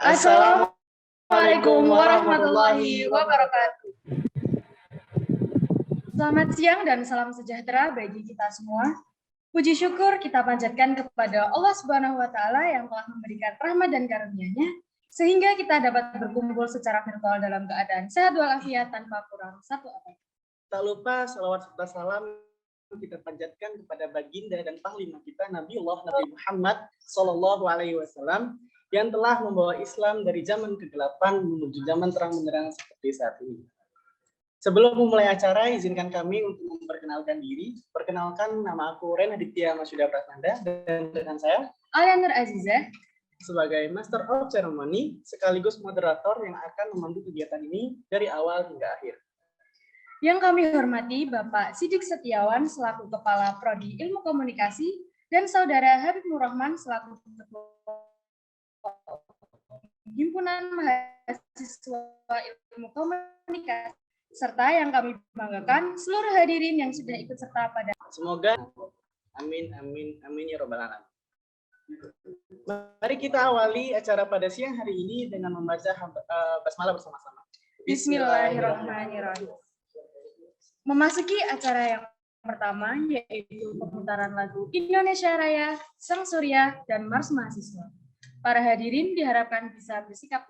Assalamualaikum warahmatullahi wabarakatuh. Selamat siang dan salam sejahtera bagi kita semua. Puji syukur kita panjatkan kepada Allah Subhanahu wa Ta'ala yang telah memberikan rahmat dan karunia-Nya sehingga kita dapat berkumpul secara virtual dalam keadaan sehat walafiat tanpa kurang satu apapun. Tak lupa salawat serta salam kita panjatkan kepada baginda dan panglima kita Nabi Muhammad SAW yang telah membawa Islam dari zaman kegelapan menuju zaman terang benderang seperti saat ini. Sebelum memulai acara, izinkan kami untuk memperkenalkan diri. Perkenalkan, nama aku Ren Aditya Masuda Prasnanda dan rekan saya Alia Nur Azizah sebagai Master of Ceremony sekaligus moderator yang akan memandu kegiatan ini dari awal hingga akhir. Yang kami hormati Bapak Sidik Setiawan selaku Kepala Prodi Ilmu Komunikasi dan Saudara Habib Nurrahman selaku Ketua Himpunan Mahasiswa Ilmu Komunikasi, serta yang kami banggakan seluruh hadirin yang sudah ikut serta pada. Semoga amin ya robbal alamin. Mari kita awali acara pada siang hari ini dengan membaca basmalah bersama-sama. Bismillahirrahmanirrahim. Memasuki acara yang pertama yaitu pemutaran lagu Indonesia Raya, Sang Surya, dan Mars Mahasiswa. Para hadirin diharapkan bisa bersikap.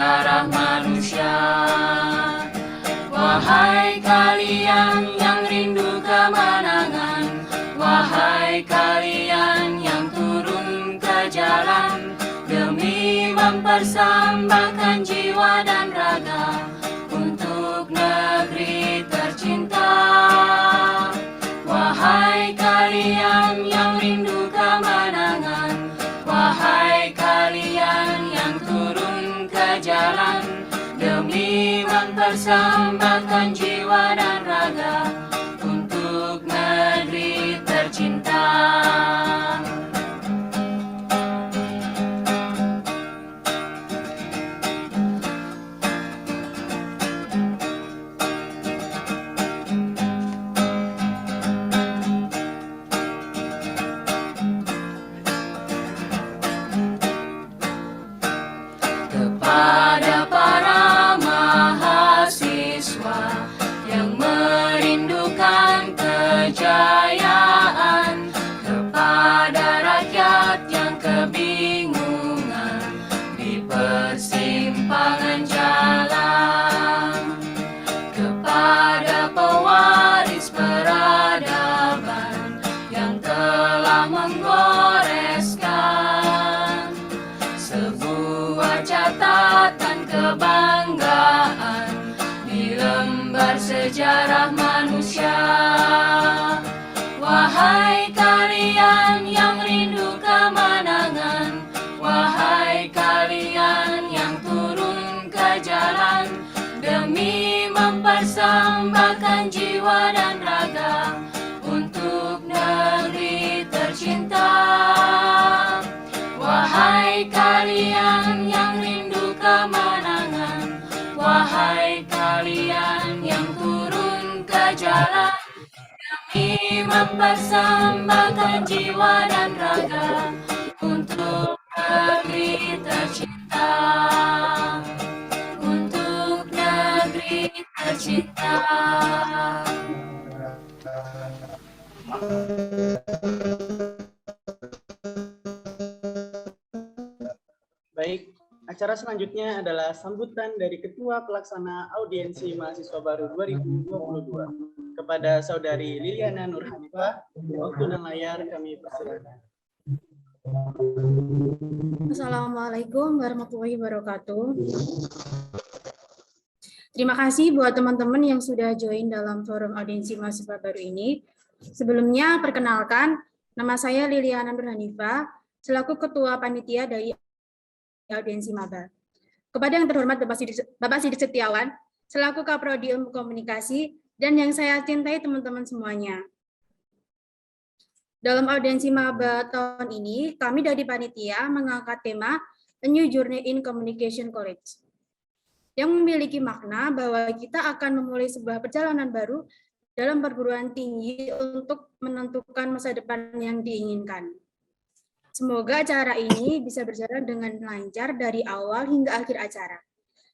sejarah manusia. Wahai kalian yang rindu kemenangan, wahai kalian yang turun ke jalan demi mempersembahkan jiwa dan raga untuk negeri tercinta. Wahai kalian yang rindu kemenangan, wahai kalian yang turun ke jalan demi mempersembahkan jiwa dan raga untuk negeri tercinta. Kepada para mahasiswa yang merindukan kejayaan, kepada rakyat yang kebingungan di persimpangan jalan, kepada pewaris peradaban yang telah menggoreskan sebuah catatan kebanggaan di lembar sejarah manusia. Wahai kalian yang rindu kemenangan, wahai kalian yang turun ke jalan demi mempersembahkan jiwa dan raga untuk negeri tercinta. Wahai kalian yang rindu kemenangan, wahai kalian yang turun ke jalan demi mempersembahkan jiwa dan raga untuk negeri tercinta, untuk negeri tercinta. Baik, acara selanjutnya adalah sambutan dari Ketua Pelaksana Audiensi Mahasiswa Baru 2022 kepada Saudari Liliana Nur Hanifah. Waktu dan layar kami persilakan. Assalamualaikum warahmatullahi wabarakatuh. Terima kasih buat teman-teman yang sudah join dalam forum audiensi mahasiswa baru ini. Sebelumnya, perkenalkan, nama saya Liliana Nur Hanifah, selaku Ketua Panitia dari Audiensi Maba. Kepada yang terhormat Bapak Sidik Setiawan, selaku Kaprodi Ilmu Komunikasi, dan yang saya cintai teman-teman semuanya. Dalam audiensi maba tahun ini, kami dari panitia mengangkat tema A New Journey in Communication College, yang memiliki makna bahwa kita akan memulai sebuah perjalanan baru dalam perguruan tinggi untuk menentukan masa depan yang diinginkan. Semoga acara ini bisa berjalan dengan lancar dari awal hingga akhir acara.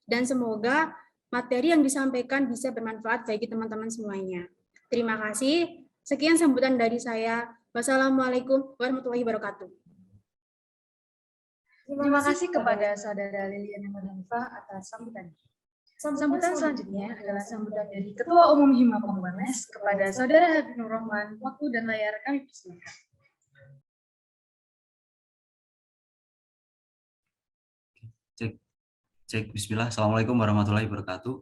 Dan semoga materi yang disampaikan bisa bermanfaat bagi teman-teman semuanya. Terima kasih. Sekian sambutan dari saya. Wassalamualaikum warahmatullahi wabarakatuh. Terima kasih kepada Saudara Liliana Nur Hanifah atas sambutannya. Sambutan selanjutnya adalah sambutan dari Ketua Umum Hima Kompones kepada Saudara Habib Nur Rahman. Waktu dan layar kami persilakan. Cek, bismillah. Assalamualaikum warahmatullahi wabarakatuh.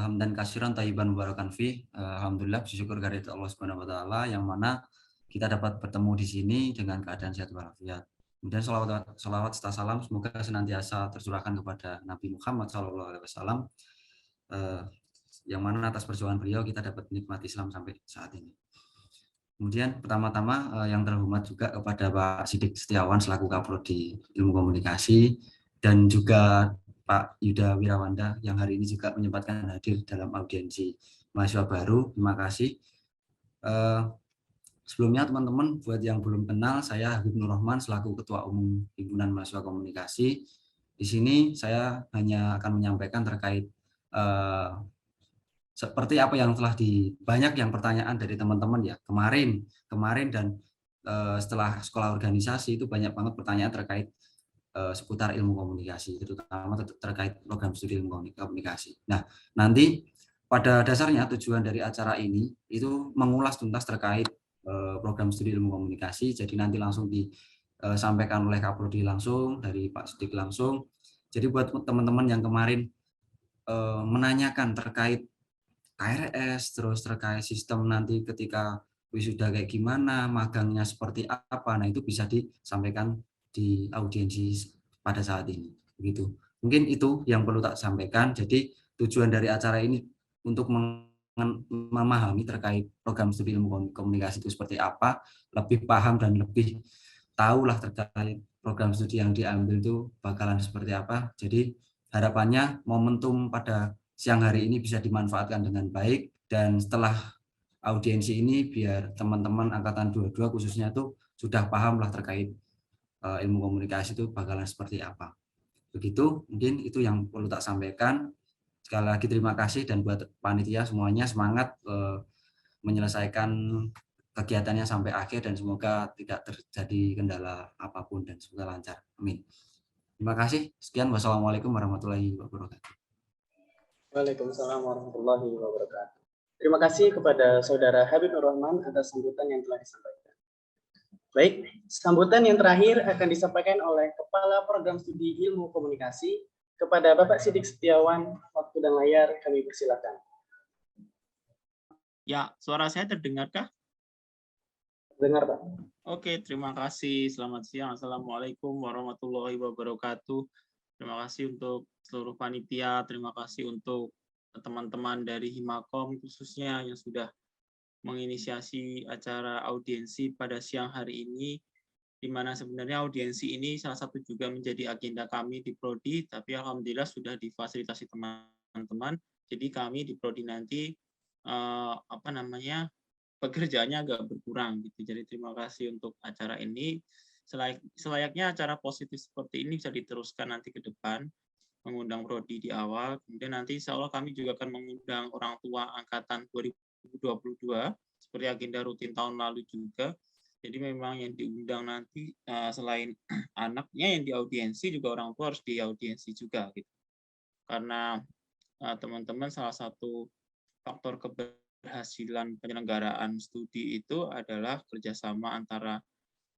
Hamdan kasiran tayyiban mubarakan fi. Alhamdulillah, bersyukur kehadirat Allah Subhanahu wa taala yang mana kita dapat bertemu di sini dengan keadaan sehat walafiat. Kemudian salawat serta salam semoga senantiasa tercurahkan kepada Nabi Muhammad SAW, yang mana atas perjuangan beliau kita dapat menikmati Islam sampai saat ini. Kemudian pertama-tama yang terhormat juga kepada Pak Sidik Setiawan selaku Kaprodi Ilmu Komunikasi, dan juga Pak Yuda Wirawanda yang hari ini juga menyempatkan hadir dalam audiensi mahasiswa baru. Terima kasih. Sebelumnya teman-teman, buat yang belum kenal, saya Habib Nur Rahman selaku Ketua Umum Himpunan Mahasiswa Komunikasi. Di sini saya hanya akan menyampaikan terkait seperti apa yang telah banyak yang pertanyaan dari teman-teman ya kemarin dan setelah sekolah organisasi itu banyak banget pertanyaan terkait seputar ilmu komunikasi, terutama terkait program studi ilmu komunikasi. Nah, nanti pada dasarnya tujuan dari acara ini itu mengulas tuntas terkait program studi ilmu komunikasi. Jadi nanti langsung disampaikan oleh Kaprodi langsung, dari Pak Sidik langsung. Jadi buat teman-teman yang kemarin menanyakan terkait KRS, terus terkait sistem nanti ketika wisuda kayak gimana, magangnya seperti apa, nah itu bisa disampaikan di audiensi pada saat ini. Begitu. Mungkin itu yang perlu tak sampaikan. Jadi tujuan dari acara ini untuk memahami terkait program studi ilmu komunikasi itu seperti apa, lebih paham dan lebih tahulah terkait program studi yang diambil itu bakalan seperti apa. Jadi harapannya momentum pada siang hari ini bisa dimanfaatkan dengan baik, dan setelah audiensi ini biar teman-teman angkatan 22 khususnya tuh sudah paham lah terkait ilmu komunikasi itu bakalan seperti apa. Begitu, mungkin itu yang perlu tak sampaikan. Sekali lagi terima kasih, dan buat panitia semuanya semangat menyelesaikan kegiatannya sampai akhir, dan semoga tidak terjadi kendala apapun dan semoga lancar. Amin. Terima kasih. Sekian. Wassalamualaikum warahmatullahi wabarakatuh. Waalaikumsalam warahmatullahi wabarakatuh. Terima kasih kepada Saudara Habib Nur Rahman atas sambutan yang telah disampaikan. Baik, sambutan yang terakhir akan disampaikan oleh Kepala Program Studi Ilmu Komunikasi kepada Bapak Sidik Setiawan. Waktu dan layar kami persilakan. Ya, suara saya terdengarkah? Dengar, Pak. Oke, terima kasih. Selamat siang. Assalamualaikum warahmatullahi wabarakatuh. Terima kasih untuk seluruh panitia. Terima kasih untuk teman-teman dari Himakom khususnya yang sudah menginisiasi acara audiensi pada siang hari ini, di mana sebenarnya audiensi ini salah satu juga menjadi agenda kami di Prodi, tapi alhamdulillah sudah difasilitasi teman-teman. Jadi kami di Prodi nanti pekerjaannya agak berkurang gitu. Jadi terima kasih untuk acara ini. Selayaknya acara positif seperti ini bisa diteruskan nanti ke depan, mengundang Prodi di awal, kemudian nanti insya Allah kami juga akan mengundang orang tua angkatan 2022 seperti agenda rutin tahun lalu juga. Jadi memang yang diundang nanti selain anaknya yang diaudiensi, juga orang tua harus diaudiensi juga gitu. Karena teman-teman salah satu faktor keberhasilan penyelenggaraan studi itu adalah kerjasama antara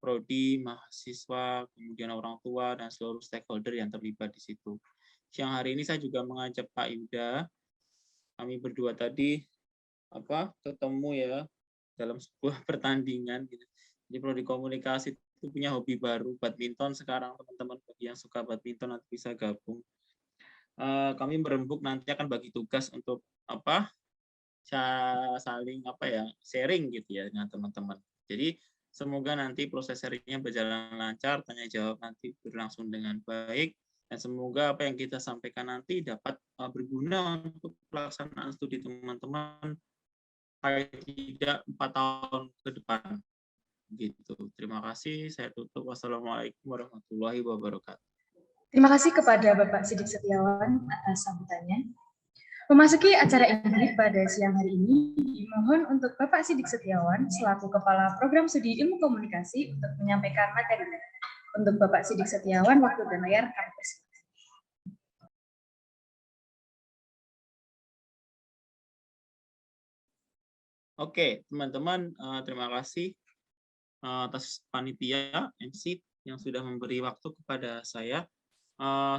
prodi, mahasiswa, kemudian orang tua dan seluruh stakeholder yang terlibat di situ. Siang hari ini saya juga mengajak Pak Yuda, kami berdua tadi ketemu ya dalam sebuah pertandingan gitu. Jadi prodi komunikasi itu punya hobi baru, badminton sekarang, teman-teman bagi yang suka badminton nanti bisa gabung. Kami berembuk nanti akan bagi tugas untuk saling sharing gitu ya dengan teman-teman. Jadi semoga nanti proses sharingnya berjalan lancar, tanya jawab nanti berlangsung dengan baik, dan semoga apa yang kita sampaikan nanti dapat berguna untuk pelaksanaan studi teman-teman paling tidak 4 tahun ke depan. Gitu. Terima kasih. Saya tutup. Wassalamualaikum warahmatullahi wabarakatuh. Terima kasih kepada Bapak Sidik Setiawan atas sambutannya. Memasuki acara ini pada siang hari ini, dimohon untuk Bapak Sidik Setiawan selaku Kepala Program Studi Ilmu Komunikasi untuk menyampaikan materi. Untuk Bapak Sidik Setiawan, waktu dan layar kami persilakan. Oke, teman-teman, terima kasih atas panitia MC yang sudah memberi waktu kepada saya.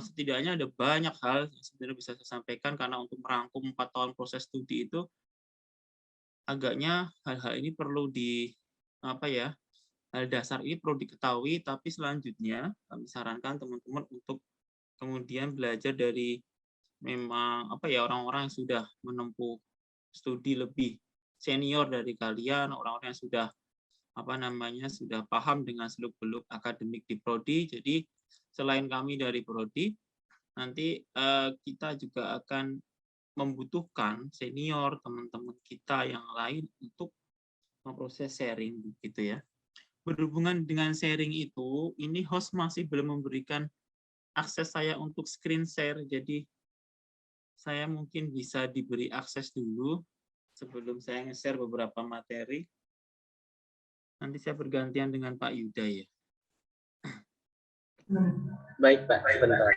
Setidaknya ada banyak hal yang sebenarnya bisa saya sampaikan, karena untuk merangkum 4 tahun proses studi itu agaknya hal-hal ini perlu hal dasar ini perlu diketahui, tapi selanjutnya kami sarankan teman-teman untuk kemudian belajar dari memang orang-orang yang sudah menempuh studi lebih senior dari kalian, orang-orang yang sudah sudah paham dengan seluk-beluk akademik di prodi. Jadi selain kami dari prodi, nanti kita juga akan membutuhkan senior teman-teman kita yang lain untuk memproses sharing gitu ya. Berhubungan dengan sharing itu, ini host masih belum memberikan akses saya untuk screen share, jadi saya mungkin bisa diberi akses dulu sebelum saya nge-share beberapa materi. Nanti saya bergantian dengan Pak Yuda ya. Baik, Pak, sebentar.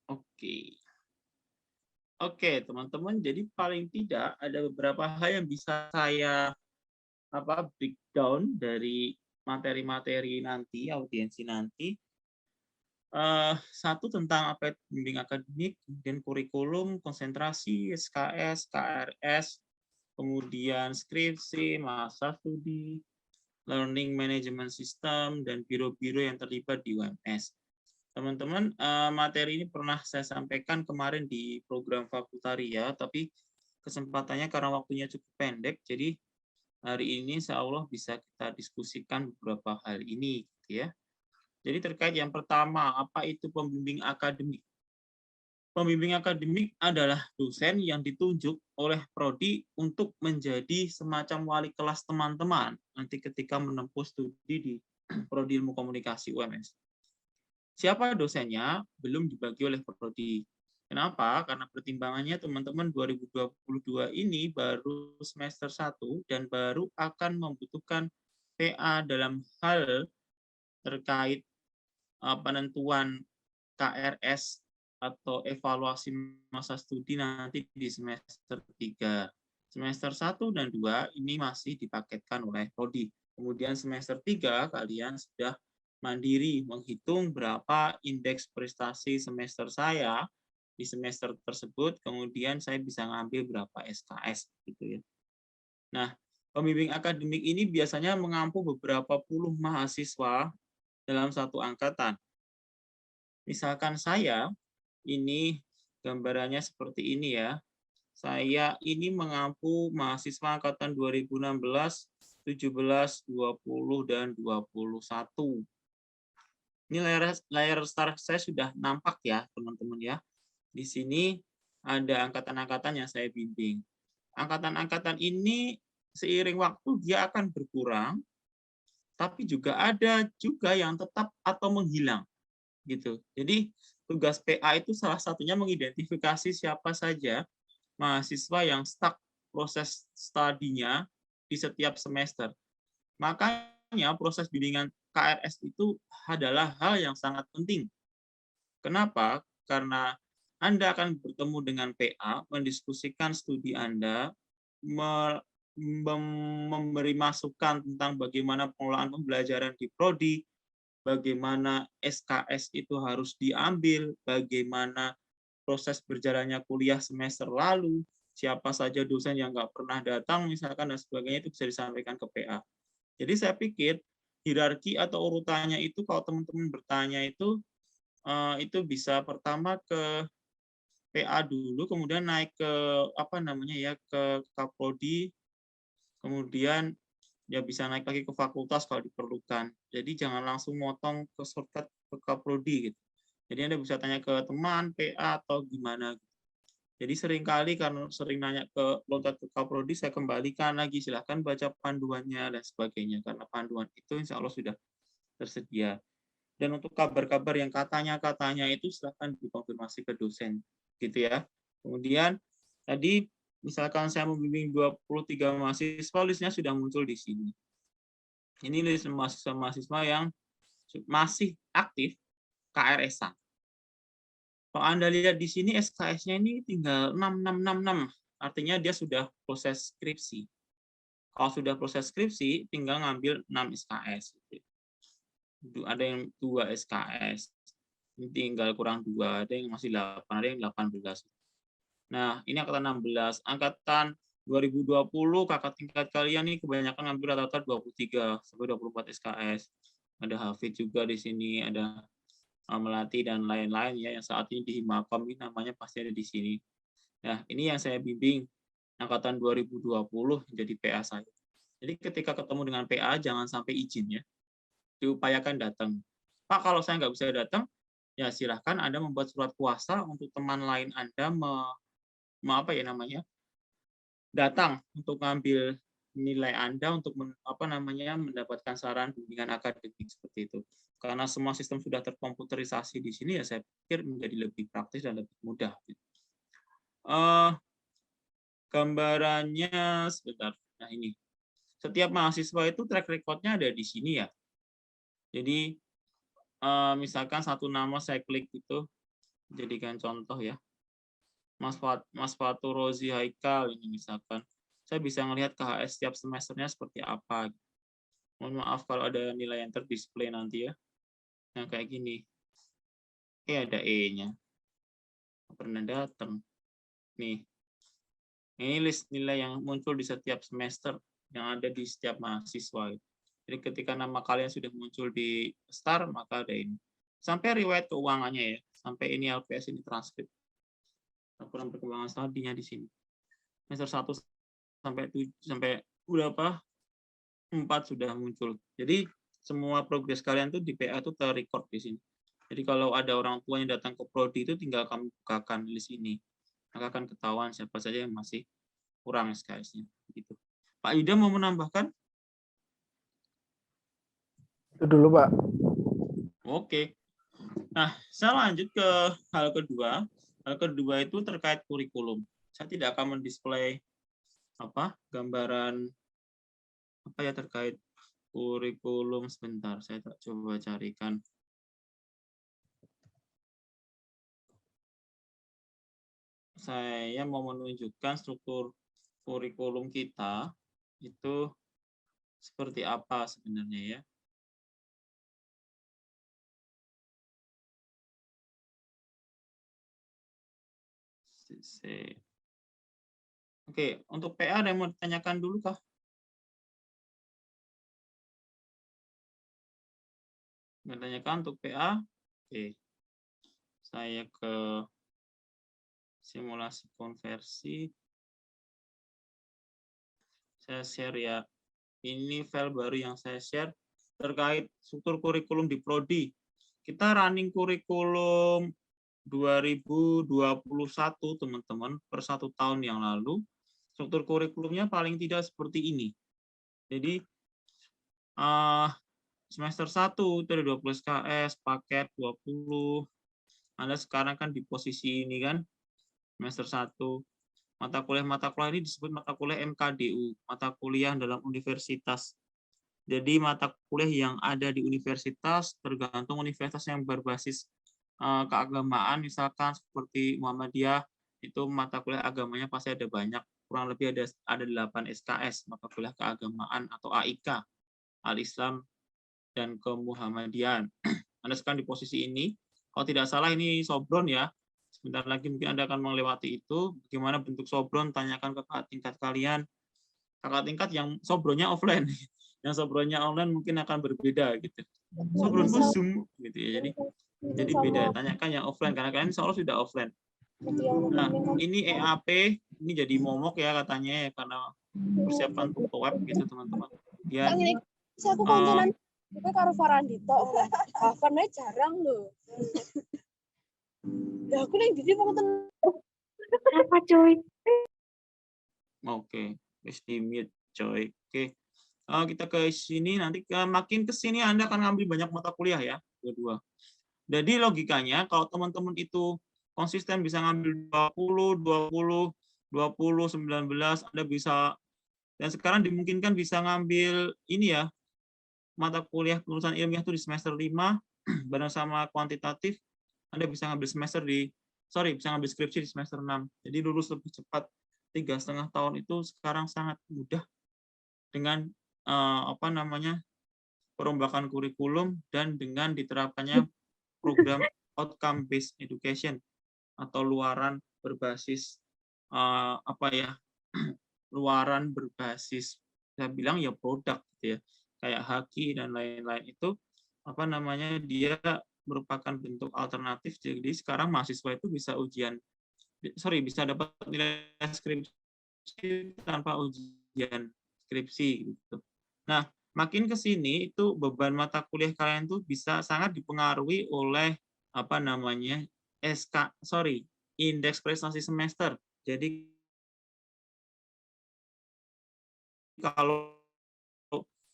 Oke. Oke, teman-teman. Jadi paling tidak ada beberapa hal yang bisa saya breakdown dari materi-materi nanti, audiensi nanti. Satu tentang apa itu bimbing akademik, kemudian kurikulum, konsentrasi, SKS, KRS, kemudian skripsi, masa studi, learning management system, dan biro-biro yang terlibat di UMS. Teman-teman, materi ini pernah saya sampaikan kemarin di program Fakultaria, tapi kesempatannya karena waktunya cukup pendek, jadi hari ini insya Allah bisa kita diskusikan beberapa hal ini, gitu ya. Jadi terkait yang pertama, apa itu pembimbing akademik? Pembimbing akademik adalah dosen yang ditunjuk oleh prodi untuk menjadi semacam wali kelas teman-teman nanti ketika menempuh studi di prodi ilmu komunikasi UMS. Siapa dosennya? Belum dibagi oleh prodi. Kenapa? Karena pertimbangannya teman-teman 2022 ini baru semester 1 dan baru akan membutuhkan PA dalam hal terkait penentuan KRS atau evaluasi masa studi nanti di semester 3. Semester 1 dan 2 ini masih dipaketkan oleh prodi. Kemudian semester 3 kalian sudah mandiri menghitung berapa indeks prestasi semester saya di semester tersebut, kemudian saya bisa ngambil berapa SKS gitu ya. Nah, pembimbing akademik ini biasanya mengampu beberapa puluh mahasiswa dalam satu angkatan. Misalkan saya, ini gambarannya seperti ini ya. Saya ini mengampu mahasiswa angkatan 2016, 17, 20, dan 21. Ini layar start saya sudah nampak ya, teman-teman ya. Di sini ada angkatan-angkatan yang saya bimbing. Angkatan-angkatan ini seiring waktu dia akan berkurang, tapi juga ada juga yang tetap atau menghilang gitu. Jadi tugas PA itu salah satunya mengidentifikasi siapa saja mahasiswa yang stuck proses studinya di setiap semester. Makanya proses bimbingan KRS itu adalah hal yang sangat penting. Kenapa? Karena Anda akan bertemu dengan PA, mendiskusikan studi Anda, memberi masukan tentang bagaimana pengelolaan pembelajaran di prodi, bagaimana SKS itu harus diambil, bagaimana proses berjalannya kuliah semester lalu, siapa saja dosen yang nggak pernah datang, misalkan, dan sebagainya, itu bisa disampaikan ke PA. Jadi saya pikir hierarki atau urutannya itu kalau teman-teman bertanya itu bisa pertama ke PA dulu, kemudian naik ke ke Kaprodi, kemudian ya bisa naik lagi ke fakultas kalau diperlukan. Jadi jangan langsung motong ke shortcut ke Kaprodi gitu. Jadi Anda bisa tanya ke teman, PA, atau gimana. Jadi seringkali karena sering nanya ke loncat ke Kaprodi, saya kembalikan lagi, silahkan baca panduannya dan sebagainya. Karena panduan itu insya Allah sudah tersedia. Dan untuk kabar-kabar yang katanya itu silahkan dikonfirmasi ke dosen. Gitu ya. Kemudian tadi misalkan saya membimbing 23 mahasiswa, listnya sudah muncul di sini. Ini list mahasiswa-mahasiswa yang masih aktif KRS-an. Kalau Anda lihat di sini SKS-nya ini tinggal 6666, artinya dia sudah proses skripsi. Kalau sudah proses skripsi, tinggal ngambil 6 SKS. Ada yang 2 SKS, tinggal kurang 2, ada yang masih 8, ada yang 18. Nah, ini angkatan 16. Angkatan 2020, kakak tingkat kalian nih kebanyakan ngambil rata-rata 23 sampai 24 SKS. Ada Hafid juga di sini, ada Melati dan lain-lain ya yang saat ini di Himakom ini namanya pasti ada di sini. Nah, ini yang saya bimbing angkatan 2020 jadi PA saya. Jadi ketika ketemu dengan PA jangan sampai izin ya. Diupayakan datang. Pak, kalau saya nggak bisa datang, ya silahkan Anda membuat surat kuasa untuk teman lain Anda datang untuk ngambil nilai Anda untuk mendapatkan saran bimbingan akademik seperti itu. Karena semua sistem sudah terkomputerisasi di sini, ya saya pikir menjadi lebih praktis dan lebih mudah. Gambarannya sebentar. Nah ini, setiap mahasiswa itu track record-nya ada di sini ya. Jadi misalkan satu nama saya klik itu, jadikan contoh ya. Mas Fatur Rozi Haikal ini misalkan. Saya bisa melihat KHS setiap semesternya seperti apa. Mohon maaf kalau ada nilai yang terdisplay nanti ya. Nah kayak gini. Ada E-nya. Pernah datang. Nih. Ini list nilai yang muncul di setiap semester yang ada di setiap mahasiswa. Jadi ketika nama kalian sudah muncul di STAR, maka ada ini. Sampai riwayat keuangannya ya. Sampai ini LPS ini transkrip. Laporan perkembangan studinya di sini. Semester 1 sampai berapa? 4 sudah muncul. Jadi semua progres kalian tuh di PA itu terrecord di sini. Jadi kalau ada orang tua yang datang ke prodi itu tinggal kamu bukakan list ini. Maka akan ketahuan siapa saja yang masih kurang SKS-nya. Gitu. Pak Ida mau menambahkan? Itu dulu, Pak. Oke. Nah, saya lanjut ke hal kedua. Hal kedua itu terkait kurikulum. Saya tidak akan mendisplay gambaran terkait kurikulum. Sebentar, saya coba carikan. Saya mau menunjukkan struktur kurikulum kita itu seperti apa sebenarnya ya. Oke, untuk PA ada yang mau ditanyakan dulu kah? Bertanyakan untuk PA? Oke. Saya ke simulasi konversi. Saya share ya. Ini file baru yang saya share terkait struktur kurikulum di prodi. Kita running kurikulum 2021 teman-teman per 1 tahun yang lalu. Struktur kurikulumnya paling tidak seperti ini. Jadi semester 1 itu ada 20 SKS, paket 20. Anda sekarang kan di posisi ini kan, semester 1. Mata kuliah ini disebut mata kuliah MKDU, mata kuliah dalam universitas. Jadi mata kuliah yang ada di universitas tergantung universitas yang berbasis keagamaan, misalkan seperti Muhammadiyah, itu mata kuliah agamanya pasti ada banyak, kurang lebih ada 8 SKS, mata kuliah keagamaan atau AIK, Al-Islam dan Kemuhammadiyan. Anda sekarang di posisi ini, kalau tidak salah ini Sobron ya, sebentar lagi mungkin Anda akan melewati itu, bagaimana bentuk Sobron, tanyakan ke kakak tingkat kalian, kakak tingkat yang Sobronnya offline, yang Sobronnya online mungkin akan berbeda gitu. Sobronku Zoom gitu ya, jadi beda, tanyakan yang offline karena kalian insya Allah sudah offline. Nah ini EAP ini jadi momok ya katanya ya, karena persiapan untuk web gitu teman-teman. Kemudian aku konconan juga karo Farandito, covernya jarang loh. Ya aku nih jadi mau apa cuy? Oke, di mute coy. Oke. Kita ke sini nanti makin ke sini Anda akan ngambil banyak mata kuliah ya, dua-dua. Jadi logikanya kalau teman-teman itu konsisten bisa ngambil 20, 19, Anda bisa, dan sekarang dimungkinkan bisa ngambil ini ya, mata kuliah penulisan ilmiah itu di semester 5, bareng sama kuantitatif, Anda bisa ngambil bisa ngambil skripsi di semester 6. Jadi lulus lebih cepat 3,5 tahun itu sekarang sangat mudah dengan perombakan kurikulum dan dengan diterapkannya program outcome based education atau luaran berbasis luaran berbasis saya bilang ya produk gitu ya, kayak Haki dan lain-lain itu dia merupakan bentuk alternatif. Jadi sekarang mahasiswa itu bisa bisa dapat nilai skripsi tanpa ujian skripsi gitu. Nah, makin ke sini itu beban mata kuliah kalian tuh bisa sangat dipengaruhi oleh indeks prestasi semester. Jadi kalau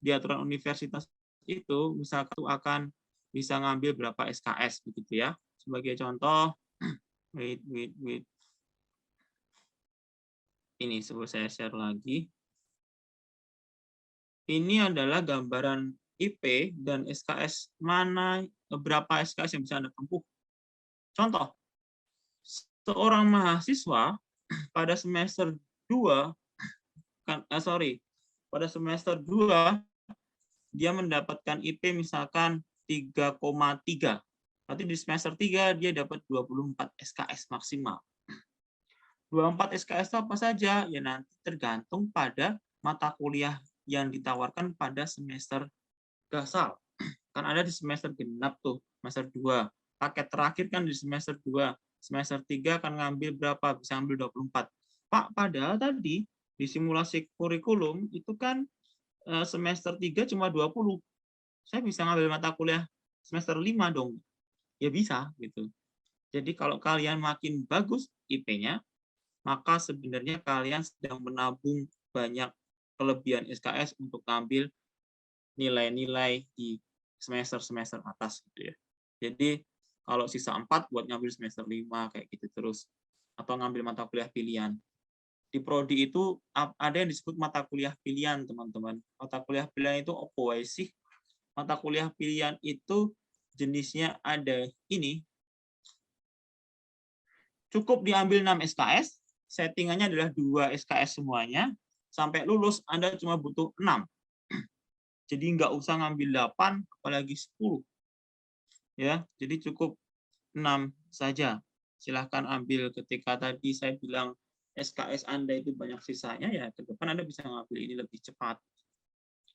di aturan universitas itu misalkan akan bisa ngambil berapa SKS begitu ya. Sebagai contoh, wait. Ini coba saya share lagi. Ini adalah gambaran IP dan SKS berapa SKS yang bisa Anda tempuh. Contoh, seorang mahasiswa pada semester 2 pada semester 2 dia mendapatkan IP misalkan 3,3. Berarti di semester 3 dia dapat 24 SKS maksimal. 24 SKS itu apa saja? Ya nanti tergantung pada mata kuliah yang ditawarkan pada semester gasal. Kan ada di semester genap tuh, semester 2. Paket terakhir kan di semester 2. Semester 3 akan ngambil berapa? Bisa ambil 24. Pak, padahal tadi di simulasi kurikulum itu kan semester 3 cuma 20. Saya bisa ngambil mata kuliah semester 5 dong. Ya bisa gitu. Jadi kalau kalian makin bagus IP-nya, maka sebenarnya kalian sedang menabung banyak kelebihan SKS untuk ngambil nilai-nilai di semester-semester atas gitu ya. Jadi kalau sisa 4 buat ngambil semester 5 kayak gitu terus, atau ngambil mata kuliah pilihan. Di prodi itu ada yang disebut mata kuliah pilihan, teman-teman. Mata kuliah pilihan itu apa sih? Mata kuliah pilihan itu jenisnya ada ini. Cukup diambil 6 SKS, settingannya adalah 2 SKS semuanya, sampai lulus Anda cuma butuh 6. Jadi nggak usah ngambil 8, apalagi 10. Ya, jadi cukup 6 saja. Silahkan ambil ketika tadi saya bilang SKS Anda itu banyak sisanya, ya ke depan Anda bisa ngambil ini lebih cepat.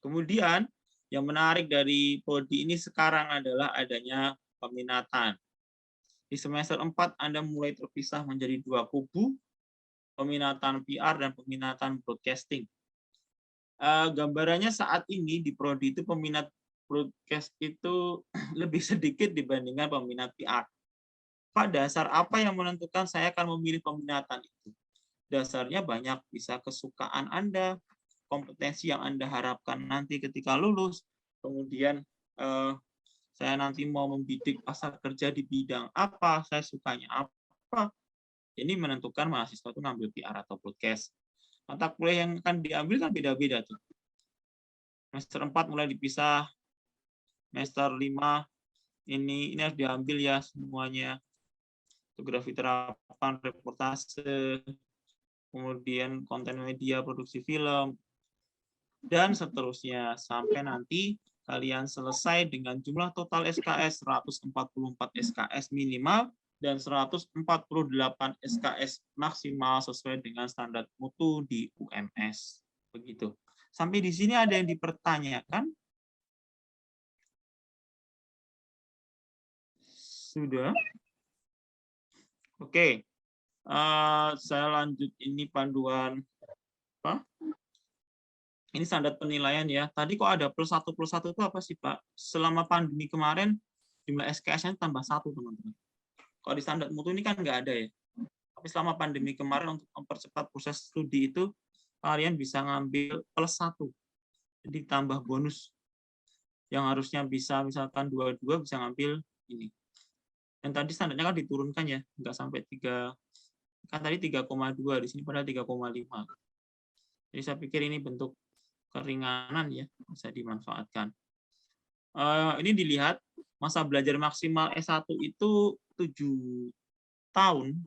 Kemudian, yang menarik dari prodi ini sekarang adalah adanya peminatan. Di semester 4 Anda mulai terpisah menjadi 2 kubu, peminatan PR dan peminatan broadcasting. Gambarannya saat ini di prodi itu peminat broadcast itu lebih sedikit dibandingkan peminat PR. Pak, dasar apa yang menentukan saya akan memilih peminatan itu? Dasarnya banyak, bisa kesukaan Anda, kompetensi yang Anda harapkan nanti ketika lulus, kemudian saya nanti mau membidik pasar kerja di bidang apa, saya sukanya apa. Ini menentukan mahasiswa itu ngambil PR atau broadcast. Mata kuliah yang akan diambil kan beda-beda tuh. Semester 4 mulai dipisah, semester 5 ini harus diambil ya semuanya. Fotografi terapan, reportase, kemudian konten media, produksi film, dan seterusnya. Sampai nanti kalian selesai dengan jumlah total SKS 144 SKS minimal dan 148 SKS maksimal sesuai dengan standar mutu di UMS. Begitu. Sampai di sini ada yang dipertanyakan? Sudah? Oke. Saya lanjut ini panduan apa? Ini standar penilaian ya. Tadi kok ada +1 itu apa sih, Pak? Selama pandemi kemarin jumlah SKS-nya tambah 1, teman-teman. Kalau di standar mutu ini kan nggak ada ya. Tapi selama pandemi kemarin untuk mempercepat proses studi itu, kalian bisa ngambil +1. Jadi tambah bonus. Yang harusnya bisa misalkan 22 bisa ngambil ini. Dan tadi standarnya kan diturunkan ya, nggak sampai 3. Kan tadi 3,2, di sini padahal 3,5. Jadi saya pikir ini bentuk keringanan ya, bisa dimanfaatkan. Ini dilihat masa belajar maksimal S1 itu 7 tahun,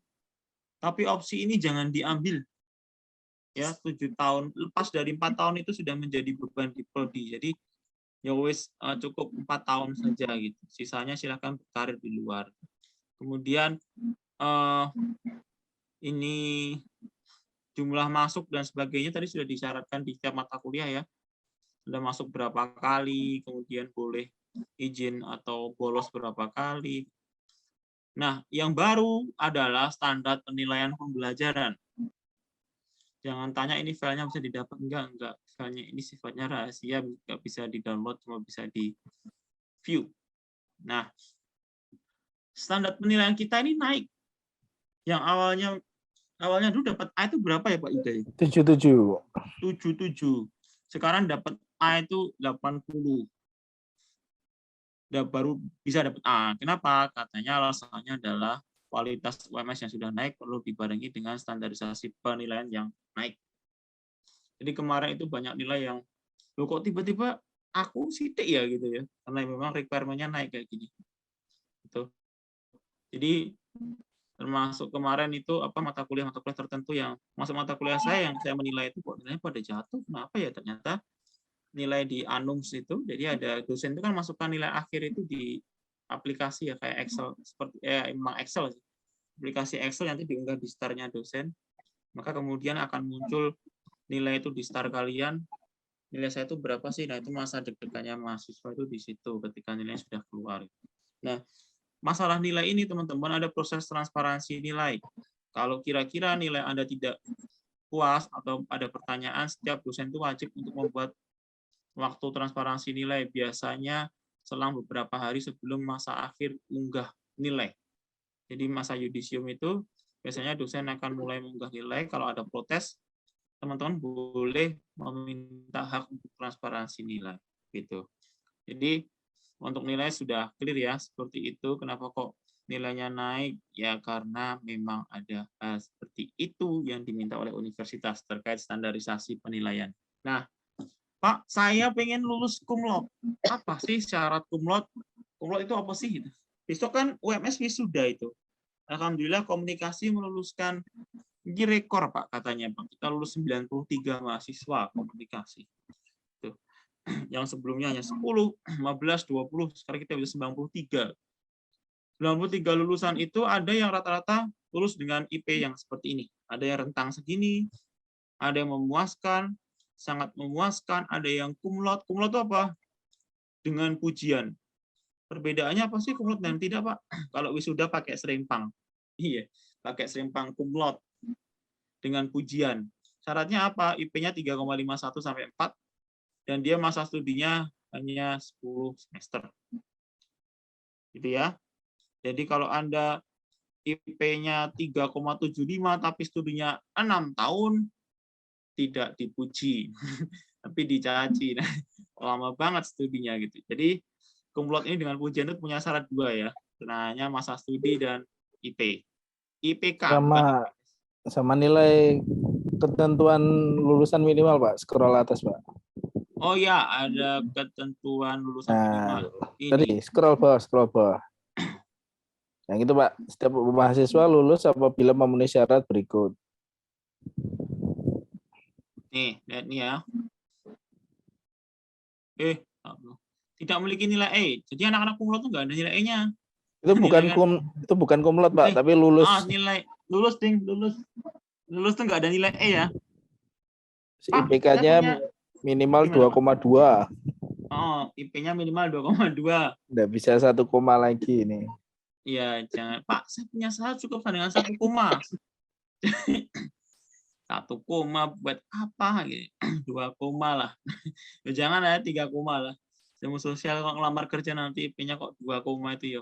tapi opsi ini jangan diambil. Ya, 7 tahun, lepas dari 4 tahun itu sudah menjadi beban di prodi. Jadi ya wis cukup 4 tahun saja gitu. Sisanya silakan berkarir di luar. Kemudian ini jumlah masuk dan sebagainya tadi sudah disyaratkan di setiap mata kuliah ya. Sudah masuk berapa kali, kemudian boleh izin atau bolos berapa kali. Nah, yang baru adalah standar penilaian pembelajaran. Jangan tanya ini filenya bisa didapat enggak. Filenya ini sifatnya rahasia, enggak bisa di-download, cuma bisa di-view. Nah, standar penilaian kita ini naik. Yang awalnya dulu dapat A itu berapa ya Pak Ida? 77. 77. Sekarang dapat A itu 80. Baru bisa dapat A. Kenapa? Katanya alasannya adalah kualitas UMS yang sudah naik perlu dibarengi dengan standarisasi penilaian yang naik. Jadi kemarin itu banyak nilai yang loh kok tiba-tiba aku sidik ya gitu ya. Karena memang requirement-nya naik kayak gini. Gitu. Jadi termasuk kemarin itu mata kuliah tertentu yang masuk mata kuliah saya yang saya menilai itu kok nilainya pada jatuh. Kenapa ya? Ternyata nilai di Anums itu, jadi ada dosen itu kan masukkan nilai akhir itu di aplikasi ya kayak Excel, seperti emang Excel sih. Aplikasi Excel nanti diunggah di starnya dosen, maka kemudian akan muncul nilai itu di star kalian. Nilai saya itu berapa sih? Nah itu masa deg-degannya mahasiswa itu di situ ketika nilai sudah keluar. Nah masalah nilai ini teman-teman ada proses transparansi nilai. Kalau kira-kira nilai Anda tidak puas atau ada pertanyaan, setiap dosen itu wajib untuk membuat waktu transparansi nilai, biasanya selang beberapa hari sebelum masa akhir unggah nilai. Jadi masa yudisium itu biasanya dosen akan mulai mengunggah nilai. Kalau ada protes, teman-teman boleh meminta hak untuk transparansi nilai. Gitu. Jadi untuk nilai sudah clear ya, seperti itu. Kenapa kok nilainya naik? Ya karena memang ada hal seperti itu yang diminta oleh universitas terkait standarisasi penilaian. Nah, Pak, saya pengen lulus cum laude. Apa sih syarat cum laude? Cum laude itu apa sih? Besok kan UMS wisuda itu. Alhamdulillah komunikasi meluluskan ini rekor Pak katanya Pak. Kita lulus 93 mahasiswa komunikasi. Tuh. Yang sebelumnya hanya 10, 15, 20, sekarang kita bisa 93. 93 lulusan itu ada yang rata-rata lulus dengan IP yang seperti ini. Ada yang rentang segini, ada yang memuaskan, sangat memuaskan, ada yang cum laude. Cum laude itu apa? Dengan pujian. Perbedaannya apa sih cum laude dan tidak, Pak? Kalau wisuda pakai serempang. Iya, pakai serempang cum laude dengan pujian. Syaratnya apa? IP-nya 3,51 sampai 4 dan dia masa studinya hanya 10 semester. Gitu ya. Jadi kalau Anda IP-nya 3,75 tapi studinya 6 tahun, tidak dipuji, tapi dicaci. Nah, lama banget studinya gitu. Jadi cum laude ini dengan pujian itu punya syarat 2 ya, hanya masa studi dan IP. IPK sama nilai ketentuan lulusan minimal Pak, scroll atas Pak. Oh ya, ada ketentuan lulusan minimal. Ini. Tadi scroll bawah. Yang itu Pak, setiap mahasiswa lulus apabila memenuhi syarat berikut. Nih, lihat nih ya. Tidak memiliki nilai E. Jadi anak-anak cum laude itu nggak ada nilai E-nya. Itu bukan cum laude Pak, tapi lulus. Nilai lulus ding, lulus. Lulus tuh nggak ada nilai E ya. IPK-nya minimal 2,2. Oh, IP-nya minimal 2,2. Nggak bisa 1 koma lagi ini. Iya, jangan. Pak, saya punya syarat cukup dengan 1 koma. 1 koma buat apa gitu? 2 koma lah. Jangan ya 3 koma lah. Ilmu sosial kalau ngelamar kerja nanti IP-nya kok 2 koma itu ya.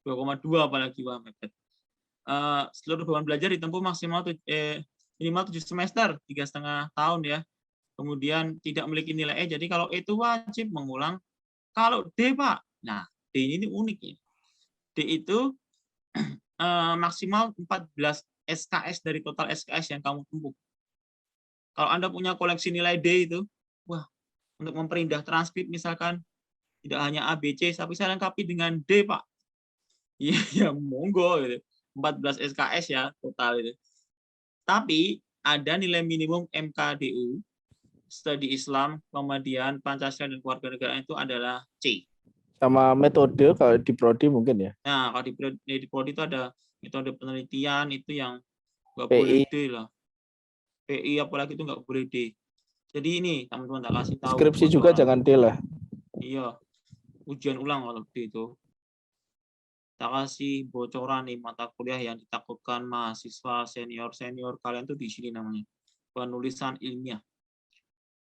2,2 apalagi wah mepet. Seluruh beban belajar ditempuh maksimal minimal 7 semester, 3,5 tahun ya. Kemudian tidak memiliki nilai E. Jadi kalau E itu wajib mengulang. Kalau D, Pak. Nah, D ini unik ya. D itu maksimal 14 SKS dari total SKS yang kamu tempuh. Kalau Anda punya koleksi nilai D itu, wah, untuk memperindah transkrip misalkan, tidak hanya A, B, C, tapi saya lengkapi dengan D, Pak. Iya, ya monggo. Gitu. 14 SKS ya total itu. Tapi ada nilai minimum MKDU, Studi Islam, Muhammadiyah, Pancasila, dan Kewarganegaraan itu adalah C. Sama metode kalau di prodi mungkin ya. Nah, kalau di prodi itu ada metode penelitian itu yang nggak boleh D lah. PI apalagi itu nggak boleh D. Jadi ini teman-teman tak kasih tahu. Skripsi juga jangan D lah. Iya, ujian ulang kalau D itu. Tak kasih bocoran nih mata kuliah yang ditakutkan mahasiswa senior kalian tuh di sini namanya penulisan ilmiah.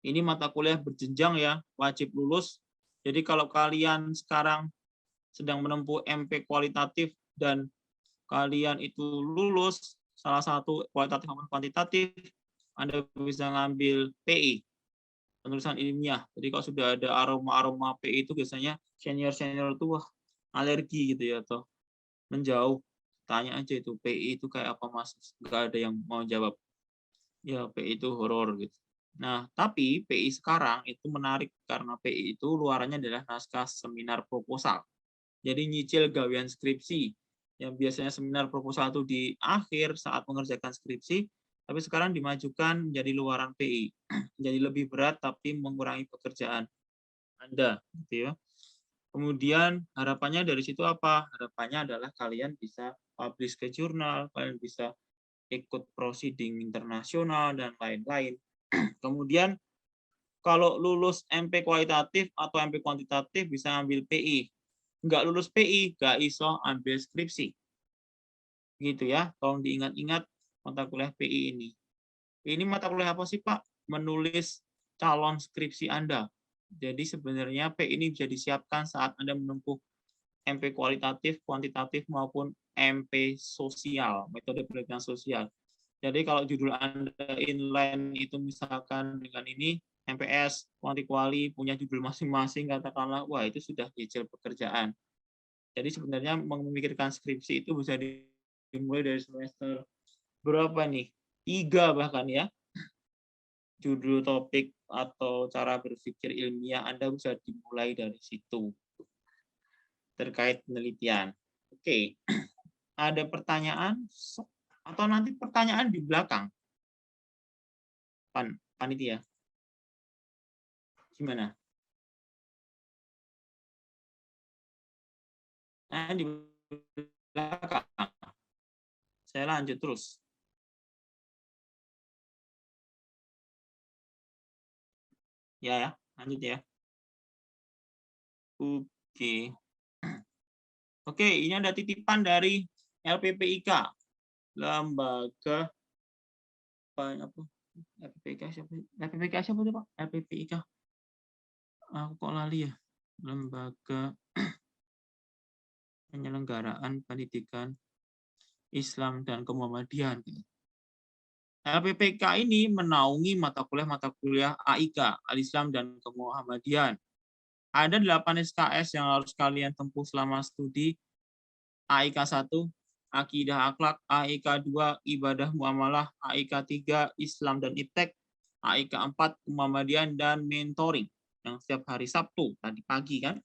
Ini mata kuliah berjenjang ya, wajib lulus. Jadi kalau kalian sekarang sedang menempuh MP kualitatif dan kalian itu lulus salah satu kualitatif maupun kuantitatif, Anda bisa ngambil PI. penulisan ilmiah. Jadi kalau sudah ada aroma-aroma PI itu biasanya senior-senior itu wah alergi gitu ya, atau menjauh. Tanya aja itu PI itu kayak apa Mas? Nggak ada yang mau jawab. Ya PI itu horor gitu. Nah, tapi PI sekarang itu menarik karena PI itu luarannya adalah naskah seminar proposal. Jadi nyicil gawean skripsi. Yang biasanya seminar proposal itu di akhir saat mengerjakan skripsi, tapi sekarang dimajukan menjadi luaran PI. Jadi lebih berat tapi mengurangi pekerjaan Anda, gitu ya. Kemudian harapannya dari situ apa? Harapannya adalah kalian bisa publish ke jurnal, kalian bisa ikut proceeding internasional dan lain-lain. Kemudian kalau lulus MP kualitatif atau MP kuantitatif bisa ambil PI. Nggak lulus PI, nggak iso ambil skripsi. Gitu ya, tolong diingat-ingat mata kuliah PI ini. Ini mata kuliah apa sih Pak? Menulis calon skripsi Anda. Jadi sebenarnya PI ini bisa disiapkan saat Anda menempuh MP kualitatif, kuantitatif, maupun MP sosial, metode penelitian sosial. Jadi kalau judul Anda inline itu misalkan dengan ini, MPS, kuanti-kuali, punya judul masing-masing, katakanlah, wah itu sudah cicil pekerjaan. Jadi sebenarnya memikirkan skripsi itu bisa dimulai dari semester berapa nih? 3 bahkan ya. Judul topik atau cara berpikir ilmiah Anda bisa dimulai dari situ. Terkait penelitian. Oke, ada pertanyaan? Atau nanti pertanyaan di belakang? Panitia. Gimana? Nah, di belakang. Saya lanjut terus. Ya, lanjut ya. Oke. Oke, ini ada titipan dari LPPIK. Lembaga apa? LPPIK siapa? LPPIK siapa tuh, Pak? LPPIK. Aku kok lali ya. Lembaga Penyelenggaraan Pendidikan Islam dan Kemuhammadian. LPPK ini menaungi mata kuliah AIK, Al-Islam dan Kemuhammadian. Ada 8 SKS yang harus kalian tempuh selama studi. AIK 1, Akidah Akhlak, AIK 2, Ibadah Muamalah, AIK 3, Islam dan Iptek, AIK 4, Kemuhammadian dan Mentoring. Yang setiap hari Sabtu, tadi pagi kan.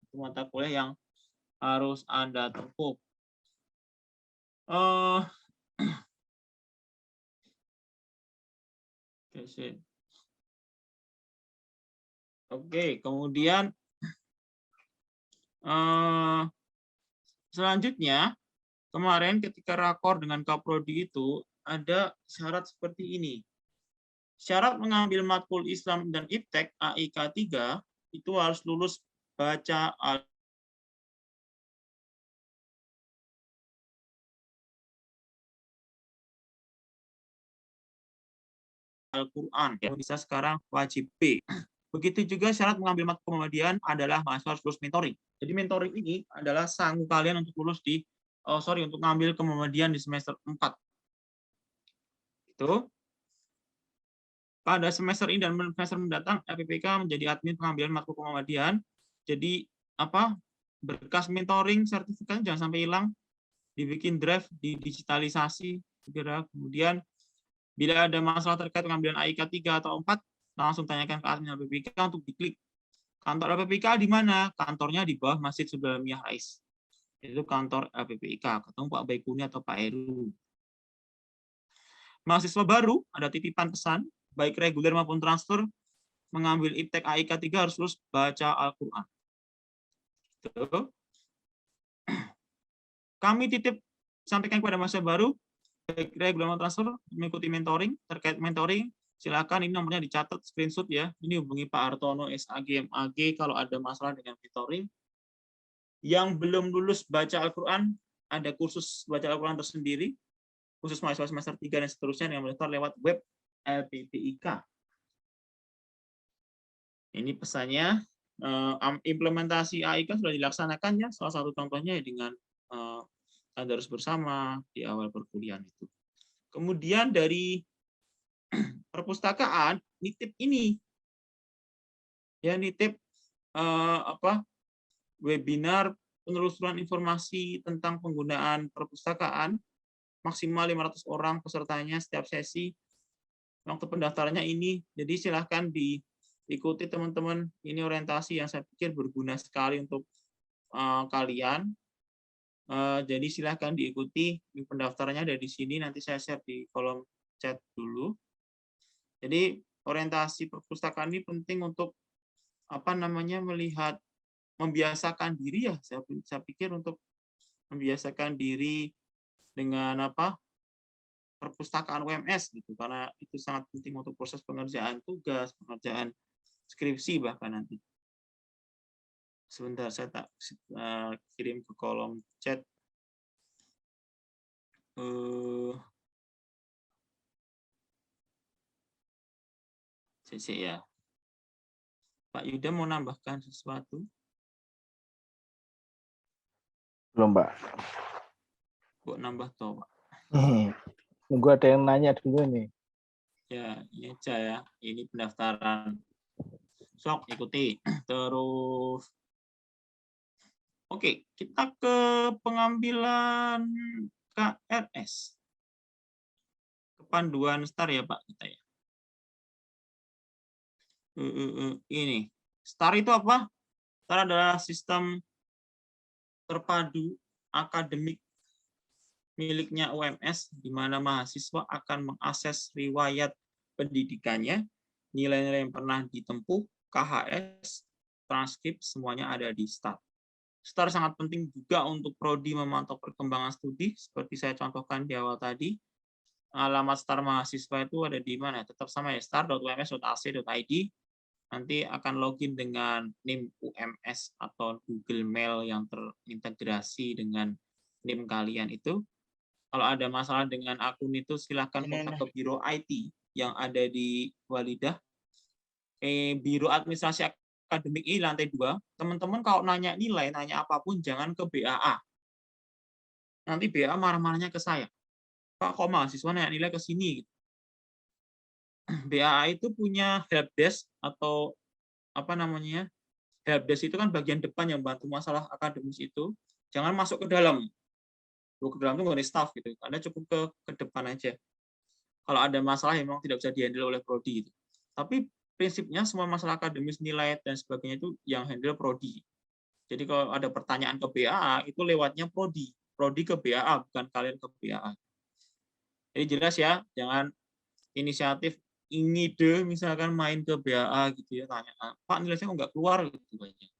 Itu mata kuliah yang harus Anda tempuh. Oke, kemudian selanjutnya kemarin ketika rakor dengan Kaprodi itu ada syarat seperti ini. Syarat mengambil matkul Islam dan Iptek AIK 3 itu harus lulus baca Al-Quran, yang bisa sekarang wajib B. Begitu juga syarat mengambil matkul Muhammadiyah adalah mahasiswa harus lulus mentoring. Jadi mentoring ini adalah sanggup kalian untuk lulus di untuk ngambil Muhammadiyah di semester 4. Itu. Pada semester ini dan semester mendatang LPPK menjadi admin pengambilan matkul Muhammadiyah. Jadi apa? Berkas mentoring sertifikat jangan sampai hilang. Dibikin draft, didigitalisasi segera. Kemudian bila ada masalah terkait pengambilan AIK 3 atau 4, langsung tanyakan ke admin LPPK untuk diklik. Kantor LPPK di mana? Kantornya di bawah Masjid Sulamiyah Rais. Itu kantor LPPK. Ketemu Pak Baikuni atau Pak Heru. Mahasiswa baru, ada titipan pesan, baik reguler maupun transfer, mengambil Iptek AIK 3 harus lulus baca Al-Quran. Kami titip sampaikan kepada mahasiswa baru, baik reguler maupun transfer, mengikuti mentoring. Terkait mentoring, silakan ini nomornya dicatat, screenshot ya. Ini hubungi Pak Hartono, SAG, MAG, kalau ada masalah dengan mentoring. Yang belum lulus baca Al-Quran, ada kursus baca Al-Quran tersendiri, khusus mahasiswa semester 3 dan seterusnya yang mendaftar lewat web LPPIK. Ini pesannya, implementasi AIK sudah dilaksanakan ya, salah satu contohnya dengan tadarus bersama di awal perkuliahan itu. Kemudian dari perpustakaan, nitip ini. ya nitip webinar penelusuran informasi tentang penggunaan perpustakaan, maksimal 500 orang pesertanya setiap sesi. Waktu pendaftarannya ini, jadi silahkan diikuti teman-teman. Ini orientasi yang saya pikir berguna sekali untuk kalian. Jadi silahkan diikuti. Pendaftarannya ada di sini. Nanti saya share di kolom chat dulu. Jadi orientasi perpustakaan ini penting untuk melihat, membiasakan diri ya. Saya pikir untuk membiasakan diri dengan perpustakaan UMS gitu, karena itu sangat penting untuk proses pengerjaan tugas, pengerjaan skripsi bahkan nanti. Sebentar, saya tak kirim ke kolom chat. CC ya. Pak Yuda mau nambahkan sesuatu? Belum, Pak. Kok nambah toh, Pak? Nunggu ada yang nanya dulu nih. Ya, ini aja ya. Ini pendaftaran. Sok, ikuti. Terus, oke, kita ke pengambilan KRS. Kepanduan STAR ya, Pak, kita ya. Ini. STAR itu apa? STAR adalah sistem terpadu akademik miliknya UMS, di mana mahasiswa akan mengakses riwayat pendidikannya, nilai-nilai yang pernah ditempuh, KHS, transkrip, semuanya ada di STAR. STAR sangat penting juga untuk prodi memantau perkembangan studi, seperti saya contohkan di awal tadi. Alamat STAR mahasiswa itu ada di mana? Tetap sama ya, star.ums.ac.id. Nanti akan login dengan NIM UMS atau Google Mail yang terintegrasi dengan NIM kalian itu. Kalau ada masalah dengan akun itu, silahkan kontak ke Biro IT yang ada di Walidah. Biro Administrasi Akademik ini lantai 2. Teman-teman kalau nanya nilai, nanya apapun, jangan ke BAA. Nanti BAA marah-marahnya ke saya. Pak, kok mahasiswa nanya nilai ke sini? BAA itu punya helpdesk atau helpdesk itu kan bagian depan yang bantu masalah akademis itu. Jangan masuk ke dalam. Ke dalam itu nggak ada staff gitu. Anda cukup ke depan aja. Kalau ada masalah memang tidak bisa dihandle oleh prodi itu. Tapi prinsipnya semua masalah akademis, nilai dan sebagainya itu yang handle prodi. Jadi kalau ada pertanyaan ke BAA itu lewatnya prodi. Prodi ke BAA, bukan kalian ke BAA. Jadi jelas ya, jangan inisiatif ngide misalkan main ke BAA gitu ya, tanya, Pak nilai saya kok nggak keluar gitu banyak.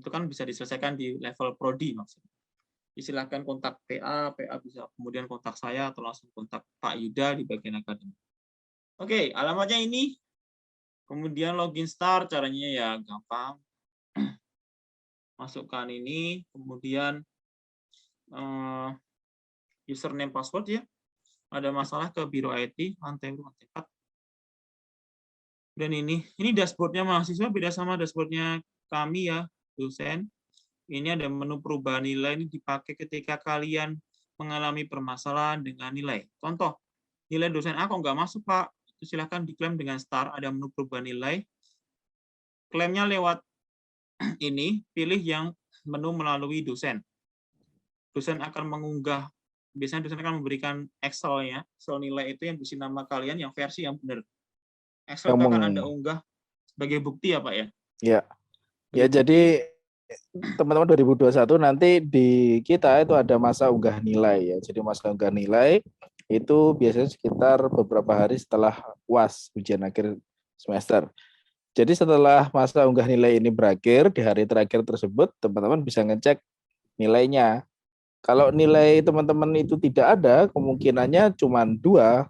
Itu kan bisa diselesaikan di level prodi maksudnya. Silakan kontak PA bisa kemudian kontak saya atau langsung kontak Pak Yuda di bagian akademik. Oke, alamatnya ini. Kemudian login STAR, caranya ya gampang. Masukkan ini, kemudian username password ya. Ada masalah ke Biro IT, lantai 4. Dan ini dashboardnya mahasiswa beda sama dashboardnya kami ya, dosen. Ini ada menu perubahan nilai, ini dipakai ketika kalian mengalami permasalahan dengan nilai. Contoh, nilai dosen A kok nggak masuk, Pak? Itu silahkan diklaim dengan STAR, ada menu perubahan nilai. Klaimnya lewat ini, pilih yang menu melalui dosen. Dosen akan mengunggah, biasanya dosen akan memberikan Excel-nya, Excel nilai itu yang berisi nama kalian, yang versi yang benar. Excel itu akan Anda unggah sebagai bukti ya Pak ya? Iya. Ya jadi teman-teman 2021 nanti di kita itu ada masa unggah nilai ya. Jadi masa unggah nilai itu biasanya sekitar beberapa hari setelah UAS, ujian akhir semester. Jadi setelah masa unggah nilai ini berakhir, di hari terakhir tersebut teman-teman bisa ngecek nilainya. Kalau nilai teman-teman itu tidak ada, kemungkinannya cuma 2,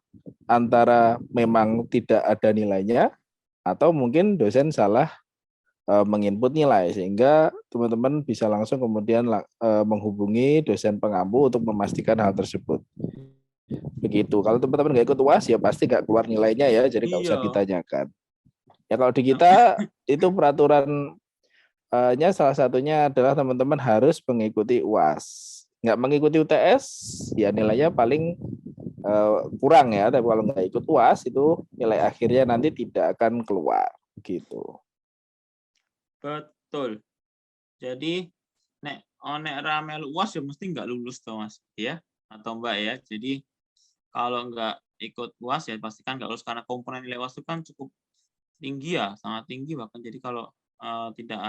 antara memang tidak ada nilainya atau mungkin dosen salah menginput nilai, sehingga teman-teman bisa langsung kemudian menghubungi dosen pengampu untuk memastikan hal tersebut. Begitu. Kalau teman-teman nggak ikut UAS ya pasti nggak keluar nilainya ya, jadi nggak usah ditanyakan. Ya kalau di kita itu peraturannya salah satunya adalah teman-teman harus mengikuti UAS. Nggak mengikuti UTS ya nilainya paling kurang ya, tapi kalau nggak ikut UAS itu nilai akhirnya nanti tidak akan keluar gitu. Betul. Jadi nek ra melu UAS ya mesti nggak lulus toh Mas ya atau Mbak ya. Jadi kalau nggak ikut UAS ya pastikan nggak lulus karena komponen nilai UAS itu kan cukup tinggi ya, sangat tinggi bahkan. Jadi kalau tidak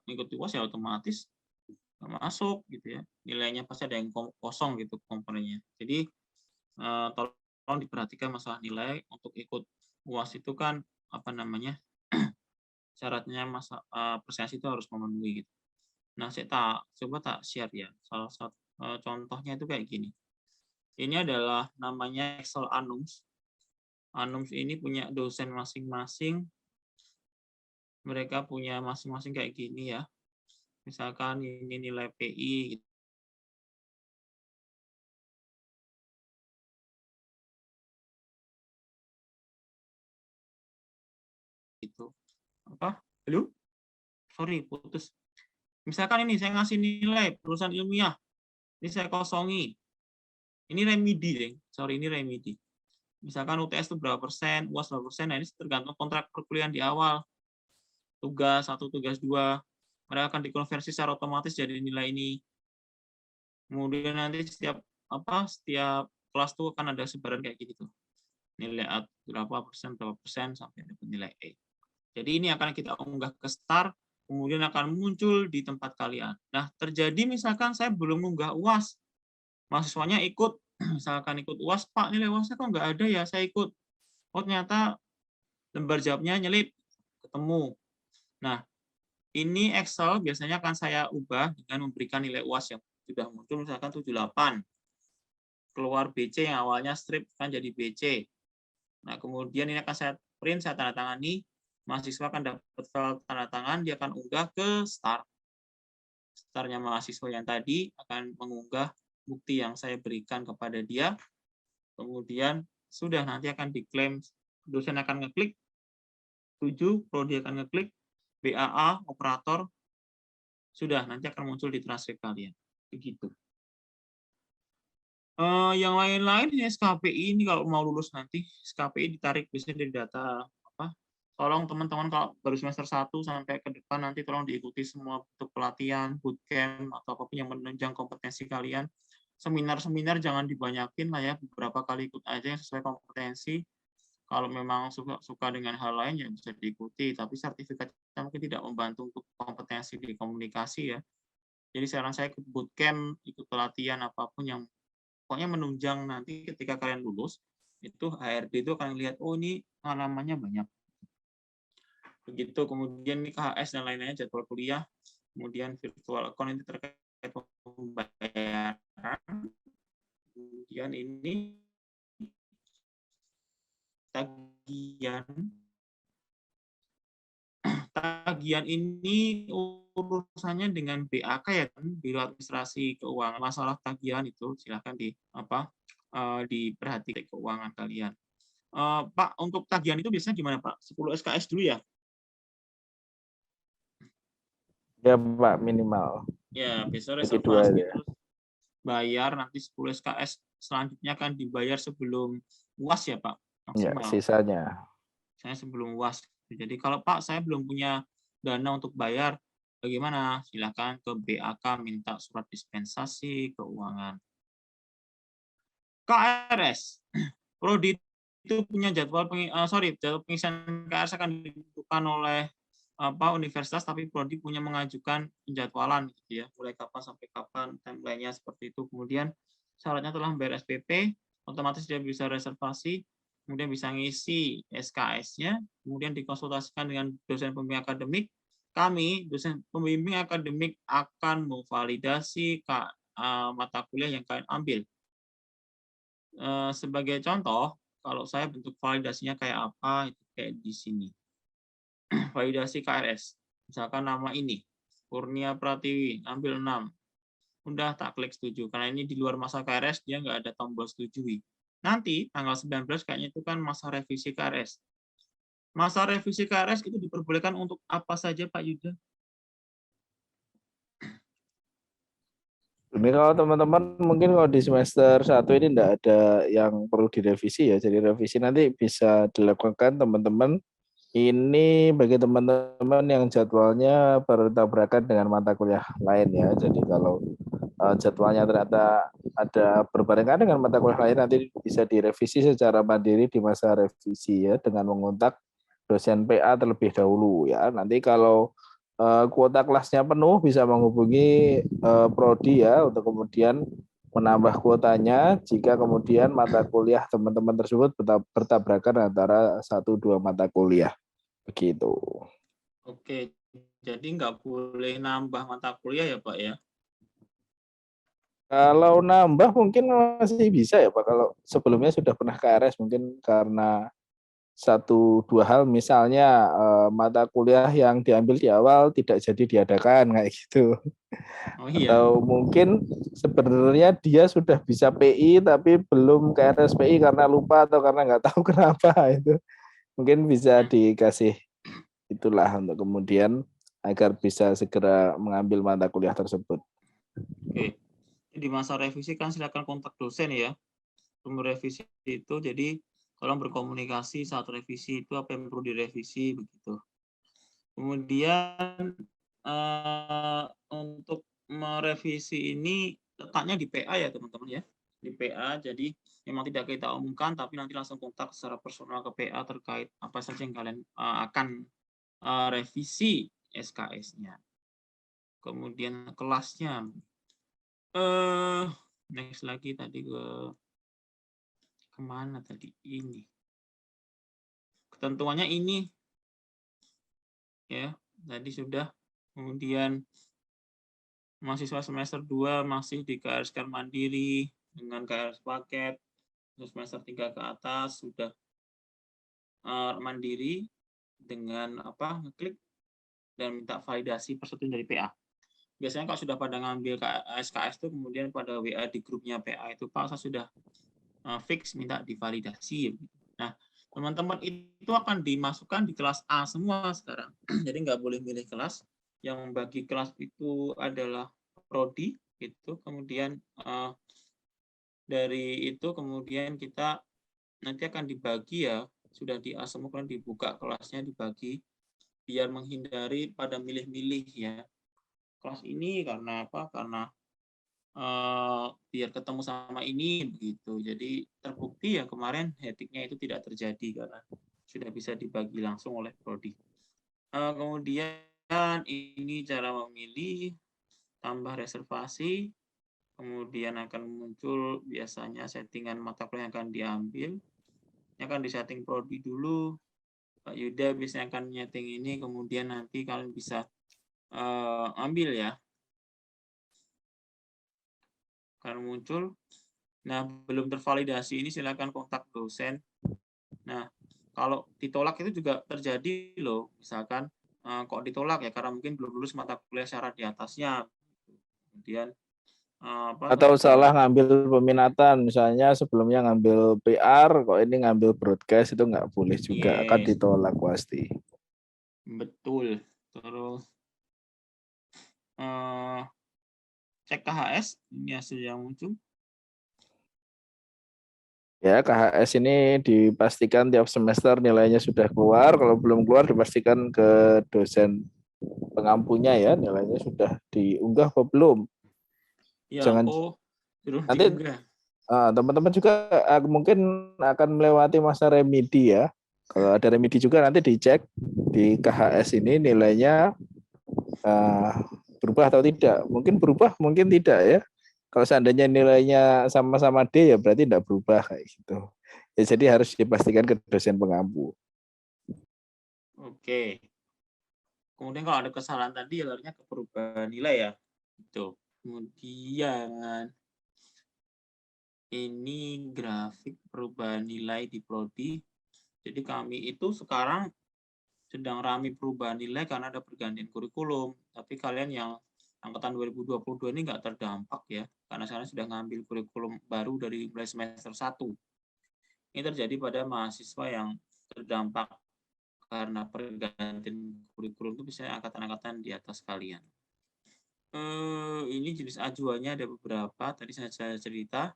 mengikuti UAS ya otomatis nggak masuk gitu ya. Nilainya pasti ada yang kosong gitu komponennya. Jadi tolong diperhatikan masalah nilai untuk ikut UAS itu kan apa namanya syaratnya presentasi itu harus memenuhi gitu. Nah, saya coba share ya. Salah satu contohnya itu kayak gini. Ini adalah namanya Excel Anums. Anums ini punya dosen masing-masing. Mereka punya masing-masing kayak gini ya. Misalkan ini nilai PI gitu. Apa? Halo? Sorry, putus. Misalkan ini saya ngasih nilai perusahaan ilmiah. Ini saya kosongi. Ini remedi, deh. Sorry, ini remedi. Misalkan UTS itu berapa persen, UAS berapa persen, nah ini tergantung kontrak perkuliahan di awal. Tugas 1, tugas 2, mereka akan dikonversi secara otomatis jadi nilai ini. Kemudian nanti setiap kelas tuh akan ada sebaran kayak gitu. Nilai A berapa persen sampai dapat nilai E. Jadi ini akan kita unggah ke STAR, kemudian akan muncul di tempat kalian. Nah, terjadi misalkan saya belum unggah UAS, mahasiswanya ikut, misalkan ikut UAS, Pak nilai UASnya kok nggak ada ya, saya ikut. Oh ternyata lembar jawabnya nyelip, ketemu. Nah, ini Excel biasanya akan saya ubah dengan memberikan nilai UAS yang sudah muncul, misalkan 78. Keluar BC yang awalnya strip kan jadi BC. Nah, kemudian ini akan saya print, saya tanda tangani, mahasiswa akan dapat file tanda tangan, dia akan unggah ke STAR. STAR-nya mahasiswa yang tadi akan mengunggah bukti yang saya berikan kepada dia. Kemudian sudah nanti akan diklaim, dosen akan ngeklik, setuju, prodi akan ngeklik, BAA, operator, sudah nanti akan muncul di transkrip kalian. Begitu. Yang lain-lain ini SKPI ini kalau mau lulus nanti, SKPI ditarik biasanya dari data tolong teman-teman kalau baru semester 1 sampai ke depan nanti tolong diikuti semua bentuk pelatihan, bootcamp, atau apapun yang menunjang kompetensi kalian. Seminar-seminar jangan dibanyakin lah ya, beberapa kali ikut aja yang sesuai kompetensi. Kalau memang suka dengan hal lain ya bisa diikuti, tapi sertifikatnya mungkin tidak membantu untuk kompetensi di komunikasi ya. Jadi saran saya ikut bootcamp, ikut pelatihan apapun yang pokoknya menunjang nanti ketika kalian lulus, itu HRD itu akan lihat, oh ini pengalamannya banyak. Begitu, kemudian ini KHS dan lain-lainnya, jadwal kuliah, kemudian virtual account ini terkait pembayaran, kemudian ini tagihan ini urusannya dengan BAK ya kan, Biro Administrasi Keuangan. Masalah tagihan itu silahkan diperhatikan keuangan kalian. Pak, untuk tagihan itu biasanya gimana Pak? 10 SKS dulu ya? Ya Pak, minimal. Ya, besok reservasi terus bayar, nanti 10 SKS selanjutnya akan dibayar sebelum UAS ya Pak? Maksimal. Ya, sisanya. Saya sebelum UAS. Jadi kalau Pak, saya belum punya dana untuk bayar, bagaimana? Silakan ke BAK minta surat dispensasi keuangan. KRS, prodi itu punya jadwal pengisian KRS akan ditentukan oleh universitas, tapi prodi punya mengajukan penjadwalan gitu ya, mulai kapan sampai kapan, timeline-nya seperti itu. Kemudian syaratnya telah membayar SPP, otomatis dia bisa reservasi, kemudian bisa ngisi SKS-nya, kemudian dikonsultasikan dengan dosen pembimbing akademik. Kami, dosen pembimbing akademik, akan memvalidasi mata kuliah yang kalian ambil. Sebagai contoh, kalau saya bentuk validasinya kayak apa, itu kayak di sini. Validasi KRS, misalkan nama ini, Kurnia Pratiwi, ambil 6. Udah tak klik setuju, karena ini di luar masa KRS, dia nggak ada tombol setujui. Nanti, tanggal 19 kayaknya itu kan masa revisi KRS. Masa revisi KRS itu diperbolehkan untuk apa saja Pak Yuda? Ini kalau teman-teman mungkin kalau di semester 1 ini tidak ada yang perlu direvisi ya. Jadi revisi nanti bisa dilakukan teman-teman Ini bagi teman-teman yang jadwalnya bertabrakan dengan mata kuliah lain ya. Jadi kalau jadwalnya ternyata ada berbarengan dengan mata kuliah lain, nanti bisa direvisi secara mandiri di masa revisi ya, dengan mengontak dosen PA terlebih dahulu ya. Nanti kalau kuota kelasnya penuh bisa menghubungi prodi ya untuk kemudian menambah kuotanya jika kemudian mata kuliah teman-teman tersebut bertabrakan antara 1-2 mata kuliah. Begitu. Oke, jadi nggak boleh nambah mata kuliah ya Pak ya? Kalau nambah mungkin masih bisa ya Pak. Kalau sebelumnya sudah pernah KRS mungkin karena 1-2 hal, misalnya mata kuliah yang diambil di awal tidak jadi diadakan kayak gitu. Oh iya. Atau mungkin sebenarnya dia sudah bisa PI tapi belum KRS PI karena lupa atau karena nggak tahu kenapa itu. Mungkin bisa dikasih itulah untuk kemudian agar bisa segera mengambil mata kuliah tersebut. Oke. Di masa revisi kan silakan kontak dosen ya. Sebelum revisi itu, jadi tolong berkomunikasi saat revisi itu apa yang perlu direvisi begitu. Kemudian untuk merevisi ini letaknya di PA ya teman-teman ya, di PA. Jadi memang tidak kita umumkan, tapi nanti langsung kontak secara personal ke PA terkait apa saja yang kalian akan revisi SKS-nya. Kemudian kelasnya. Next lagi tadi kemana tadi ini? Ketentuannya ini ya, tadi sudah. Kemudian mahasiswa semester 2 masih di KRS-kan mandiri dengan KRS paket. Semester 3 ke atas sudah mandiri dengan ngeklik dan minta validasi persetujuan dari PA. Biasanya kalau sudah pada ngambil SKS itu kemudian pada WA di grupnya PA itu, Pak, saya sudah fix minta divalidasi. Nah, teman-teman itu akan dimasukkan di kelas A semua sekarang. Jadi nggak boleh milih kelas. Yang membagi kelas itu adalah prodi, itu kemudian dari itu kemudian kita nanti akan dibagi ya, sudah di A semua kan dibuka kelasnya dibagi biar menghindari pada milih-milih ya. Kelas ini karena apa? Karena biar ketemu sama ini begitu. Jadi terbukti ya kemarin hetiknya itu tidak terjadi karena sudah bisa dibagi langsung oleh prodi. Kemudian ini cara memilih, tambah reservasi, kemudian akan muncul biasanya settingan mata kuliah yang akan diambil. Ini akan disetting prodi dulu. Pak Yuda biasanya akan nyeting ini, kemudian nanti kalian bisa ambil ya. Akan muncul. Nah, belum tervalidasi ini silakan kontak dosen. Nah, kalau ditolak itu juga terjadi loh. Misalkan kok ditolak ya karena mungkin belum lulus mata kuliah syarat di atasnya. Kemudian atau salah ngambil peminatan, misalnya sebelumnya ngambil PR kok ini ngambil broadcast, itu nggak boleh juga, akan ditolak pasti. Betul. Terus cek KHS, ini hasil yang muncul. Ya, KHS ini dipastikan tiap semester nilainya sudah keluar. Kalau belum keluar dipastikan ke dosen pengampunya ya, nilainya sudah diunggah atau belum. Ya, Jangan nanti teman-teman juga mungkin akan melewati masa remedi ya. Kalau ada remedi juga nanti dicek di KHS ini nilainya berubah atau tidak. Mungkin berubah, mungkin tidak ya. Kalau seandainya nilainya sama-sama D ya berarti tidak berubah kayak gitu. Ya, jadi harus dipastikan ke dosen pengampu. Oke. Kemudian kalau ada kesalahan tadi ya larinya ke perubahan nilai ya. Itu. Kemudian ini grafik perubahan nilai di prodi. Jadi kami itu sekarang sedang ramai perubahan nilai karena ada pergantian kurikulum. Tapi kalian yang angkatan 2022 ini nggak terdampak ya, karena sekarang sudah ngambil kurikulum baru dari mulai semester 1. Ini terjadi pada mahasiswa yang terdampak karena pergantian kurikulum itu biasanya angkatan-angkatan di atas kalian. Ini jenis ajuannya ada beberapa, tadi saya cerita.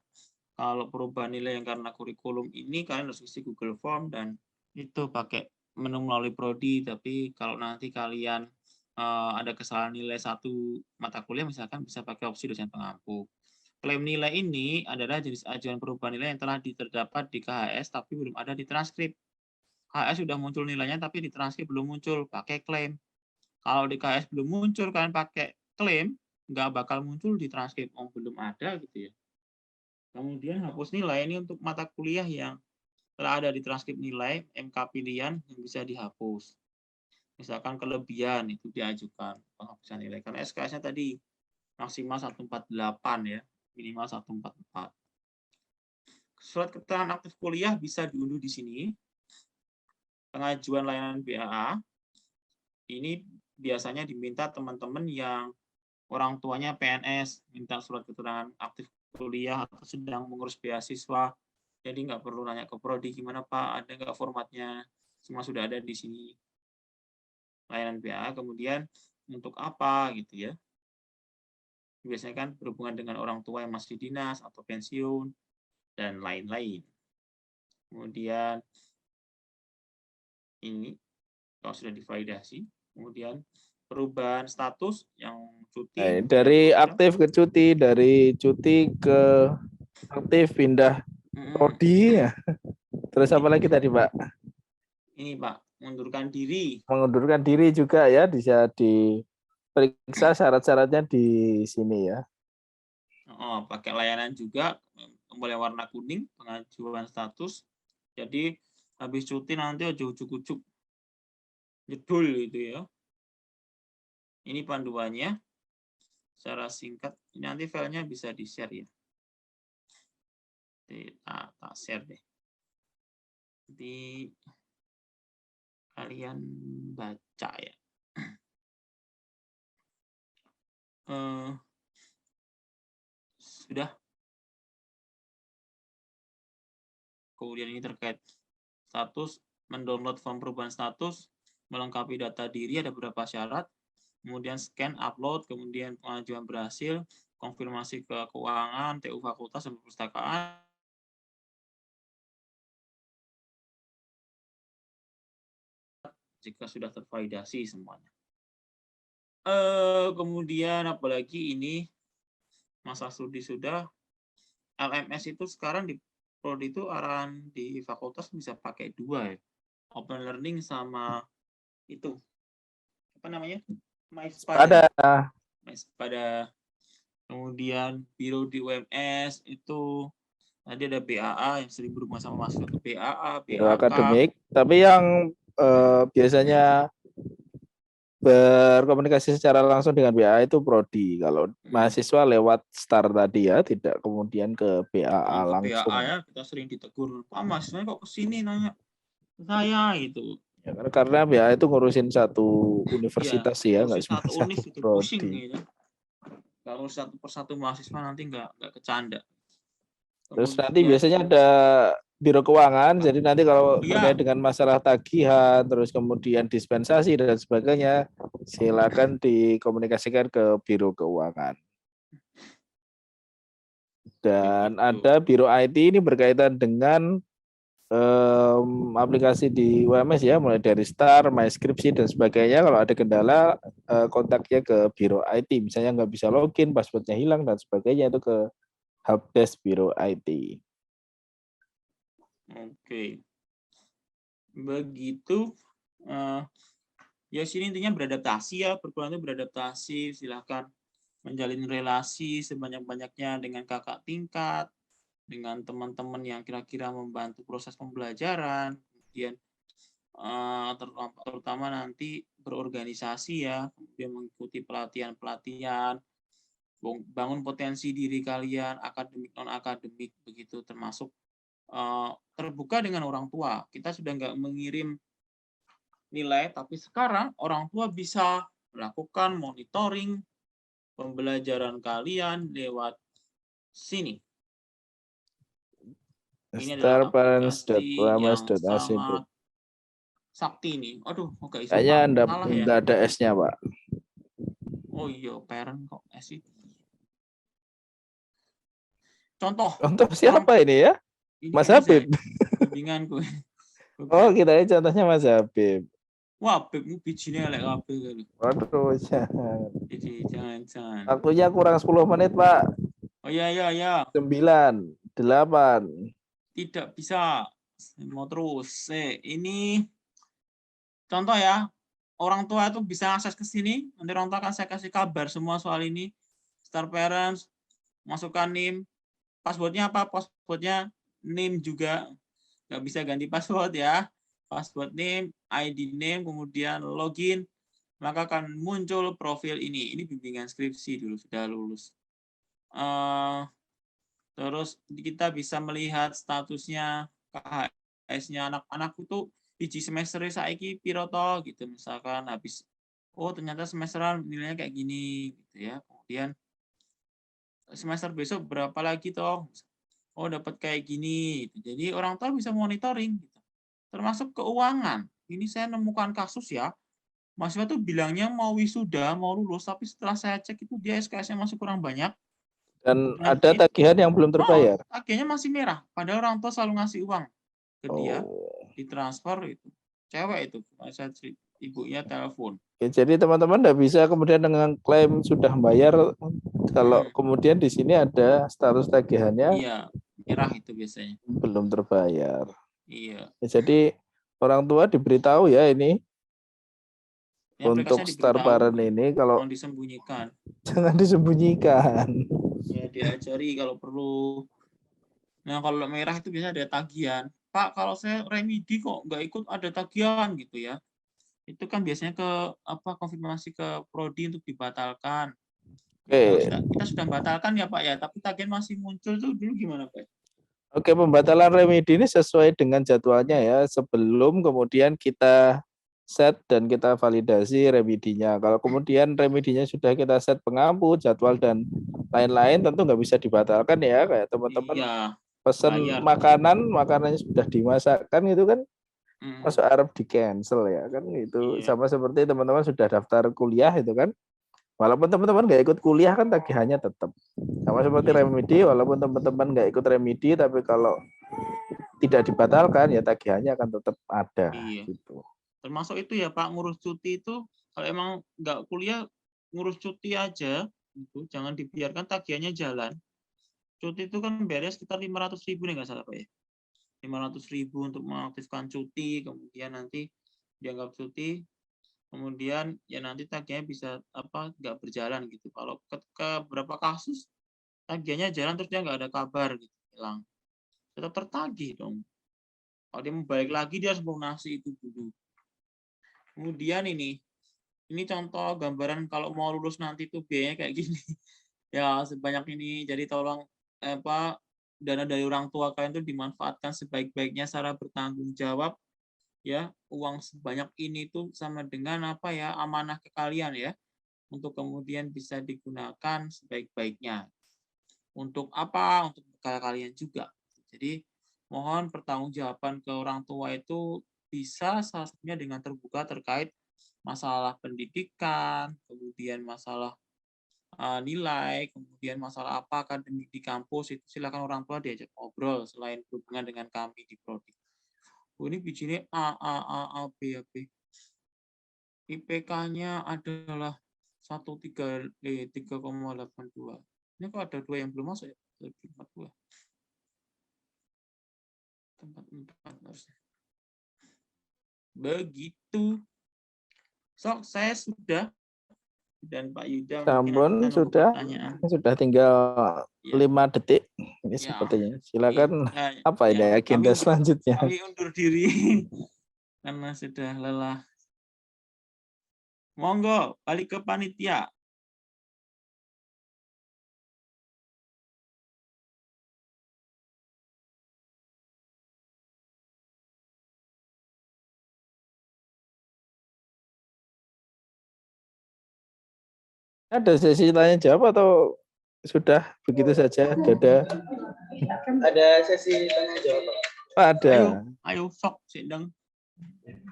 Kalau perubahan nilai yang karena kurikulum ini kalian harus isi Google Form dan itu pakai melalui prodi, tapi kalau nanti kalian ada kesalahan nilai satu mata kuliah misalkan bisa pakai opsi dosen pengampu. Klaim nilai ini adalah jenis ajuan perubahan nilai yang telah terdapat di KHS tapi belum ada di transkrip. KHS sudah muncul nilainya tapi di transkrip belum muncul, pakai klaim. Kalau di KHS belum muncul, kalian pakai klaim, nggak bakal muncul di transkrip, belum ada gitu ya. Kemudian hapus nilai ini untuk mata kuliah yang telah ada di transkrip nilai MK pilihan yang bisa dihapus. Misalkan kelebihan itu diajukan penghapusan nilai. Karena SKS-nya tadi maksimal 148 ya, minimal 144. Surat keterangan aktif kuliah bisa diunduh di sini. Pengajuan layanan BAA ini biasanya diminta teman-teman yang orang tuanya PNS, minta surat keterangan aktif kuliah atau sedang mengurus beasiswa. Jadi nggak perlu nanya ke prodi gimana Pak, ada nggak formatnya, semua sudah ada di sini. Layanan BAA, kemudian untuk apa gitu ya. Biasanya kan berhubungan dengan orang tua yang masih dinas atau pensiun, dan lain-lain. Kemudian ini kalau sudah divalidasi, kemudian perubahan status yang cuti. Dari aktif ke cuti, dari cuti ke aktif pindah prodi ya. Terus apa lagi tadi Pak? Ini Pak, mengundurkan diri. Mengundurkan diri juga ya, bisa diperiksa syarat-syaratnya di sini ya. Pakai layanan juga, boleh warna kuning, pengajuan status. Jadi habis cuti nanti aja ujuk-ujuk jedul gitu ya. Ini panduannya secara singkat. Ini nanti filenya bisa di-share ya. Tak share deh. Nanti kalian baca ya. Sudah. Kemudian ini terkait status, mendownload form perubahan status, melengkapi data diri, ada beberapa syarat, kemudian scan, upload, kemudian pengajuan berhasil, konfirmasi ke keuangan, TU fakultas, dan perpustakaan, jika sudah tervalidasi semuanya. Kemudian apalagi ini, masa studi sudah, LMS itu sekarang di prodi itu arahan di fakultas bisa pakai 2 ya. Open learning sama itu apa namanya? MySpada. Kemudian biro di UMS itu tadi ada BAA yang sering berhubungan sama mahasiswa itu BAA, Biro BAK. akademik. Tapi yang biasanya berkomunikasi secara langsung dengan BAA itu prodi. Kalau mahasiswa lewat STAR tadi ya, tidak kemudian ke BAA langsung. BAA ya, kita sering ditegur, Pak mahasiswanya kok kesini nanya saya gitu. Ya, karena BAA itu ngurusin satu universitas ya, nggak cuma satu univ itu pusing gitu. Kalau satu persatu mahasiswa nanti nggak kecanda. Terus nanti biasanya ada biro keuangan, jadi nanti kalau terkait dengan masalah tagihan, terus kemudian dispensasi dan sebagainya, silakan dikomunikasikan ke biro keuangan. Dan ada biro IT ini berkaitan dengan aplikasi di UMS ya, mulai dari STAR, MySkripsi dan sebagainya. Kalau ada kendala, kontaknya ke biro IT. Misalnya nggak bisa login, passwordnya hilang dan sebagainya, itu ke helpdesk biro IT. Oke, begitu. Ya sini intinya beradaptasi ya, perkuliahan itu beradaptasi. Silahkan menjalin relasi sebanyak-banyaknya dengan kakak tingkat, dengan teman-teman yang kira-kira membantu proses pembelajaran, kemudian terutama nanti berorganisasi ya, kemudian mengikuti pelatihan-pelatihan, bangun potensi diri kalian, akademik non-akademik begitu, termasuk terbuka dengan orang tua. Kita sudah nggak mengirim nilai, tapi sekarang orang tua bisa melakukan monitoring pembelajaran kalian lewat sini. Ini adalah aplikasi yang sangat sakti nih. Aduh, oke. Kayaknya nggak ada S-nya, Pak. Oh iya, parent kok S itu. Contoh siapa ini ya? Mas Habib. Bimbinganku. Oh, kita ini contohnya Mas Habib. Wah, Bebmu bijinya elek kabeh lho. Waduh, jangan. Jadi jangan. Waktunya kurang 10 menit, Pak. Oh ya. 9, 8. Tidak bisa. Mau terus. Ini contoh ya. Orang tua itu bisa akses ke sini. Nanti orang tua akan saya kasih kabar semua soal ini. Start parents, masukkan NIM. Passwordnya apa? Passwordnya NIM juga. Nggak bisa ganti password ya. Password NIM, ID NIM, kemudian login. Maka akan muncul profil ini. Ini bimbingan skripsi dulu, sudah lulus. Terus kita bisa melihat statusnya KHS-nya anak-anakku tuh biji semester saiki piro to gitu, misalkan habis ternyata semesteran nilainya kayak gini gitu ya. Kemudian semester besok berapa lagi toh? Dapat kayak gini gitu. Jadi orang tua bisa monitoring gitu. Termasuk keuangan. Ini saya nemukan kasus ya. Mahasiswa tuh bilangnya mau wisuda, mau lulus, tapi setelah saya cek itu dia SKS-nya masih kurang banyak. Dan ada tagihan yang belum terbayar. Tagihannya masih merah. Padahal orang tua selalu ngasih uang ke dia, ditransfer itu. Cewek itu, saya ibunya telepon. Jadi teman-teman tidak bisa kemudian dengan klaim sudah bayar, kalau kemudian di sini ada status tagihannya. Iya, merah itu biasanya. Belum terbayar. Iya. Jadi orang tua diberitahu ya ini. Untuk start parent ini kalau jangan disembunyikan. Jangan disembunyikan. Ya diajari kalau perlu. Nah kalau merah itu biasanya ada tagihan. Pak, kalau saya remedi kok nggak ikut ada tagihan gitu ya. Itu kan biasanya konfirmasi ke prodi untuk dibatalkan. Kita sudah batalkan ya Pak ya, tapi tagihan masih muncul tuh dulu gimana Pak? Oke, pembatalan remedi ini sesuai dengan jadwalnya ya, sebelum kemudian kita set dan kita validasi remedinya. Kalau kemudian remedinya sudah kita set pengampu, jadwal dan lain-lain, tentu nggak bisa dibatalkan ya, kayak teman-teman pesan makanannya sudah dimasakkan gitu kan, masuk Arab di cancel ya kan gitu. Sama seperti teman-teman sudah daftar kuliah itu kan, walaupun teman-teman nggak ikut kuliah kan tagihannya tetap. Sama seperti remedi, walaupun teman-teman nggak ikut remedi, tapi kalau tidak dibatalkan ya tagihannya akan tetap ada. Gitu. Termasuk itu ya Pak, ngurus cuti itu kalau emang nggak kuliah ngurus cuti aja, gitu. Jangan dibiarkan tagihannya jalan. Cuti itu kan bayarnya sekitar 500.000 nih nggak salah Pak ya. 500.000 untuk mengaktifkan cuti, kemudian nanti dianggap cuti. Kemudian ya nanti tagihannya bisa nggak berjalan gitu. Kalau ketika beberapa kasus tagihannya jalan terus dia nggak ada kabar gitu, hilang, tetap tertagih dong. Kalau dia mau balik lagi dia harus melunasi itu dulu. Kemudian ini contoh gambaran kalau mau lulus nanti tuh biayanya kayak gini ya, sebanyak ini. Jadi tolong dana dari orang tua kalian tuh dimanfaatkan sebaik-baiknya secara bertanggung jawab. Ya, uang sebanyak ini tuh sama dengan amanah ke kalian ya, untuk kemudian bisa digunakan sebaik-baiknya. Untuk apa? Untuk bekal kalian juga. Jadi mohon pertanggungjawaban ke orang tua itu bisa salah satunya dengan terbuka terkait masalah pendidikan, kemudian masalah nilai, kemudian masalah akademik di kampus, itu silakan orang tua diajak ngobrol selain berhubungan dengan kami di prodi. Ini bijinya A, B. IPK-nya adalah 3,82. Ini kok ada 2 yang belum masuk ya? 42. Tempat 4 harusnya. Begitu. Saya sudah, dan Pak Yuda Sampun sudah tinggal 5 detik ini sepertinya. Silakan ini agenda selanjutnya. Kami undur diri karena sudah lelah. Monggo balik ke panitia. Ada sesi tanya jawab atau sudah begitu saja? Ada sesi tanya jawab. Ada. Ayo sok sedang.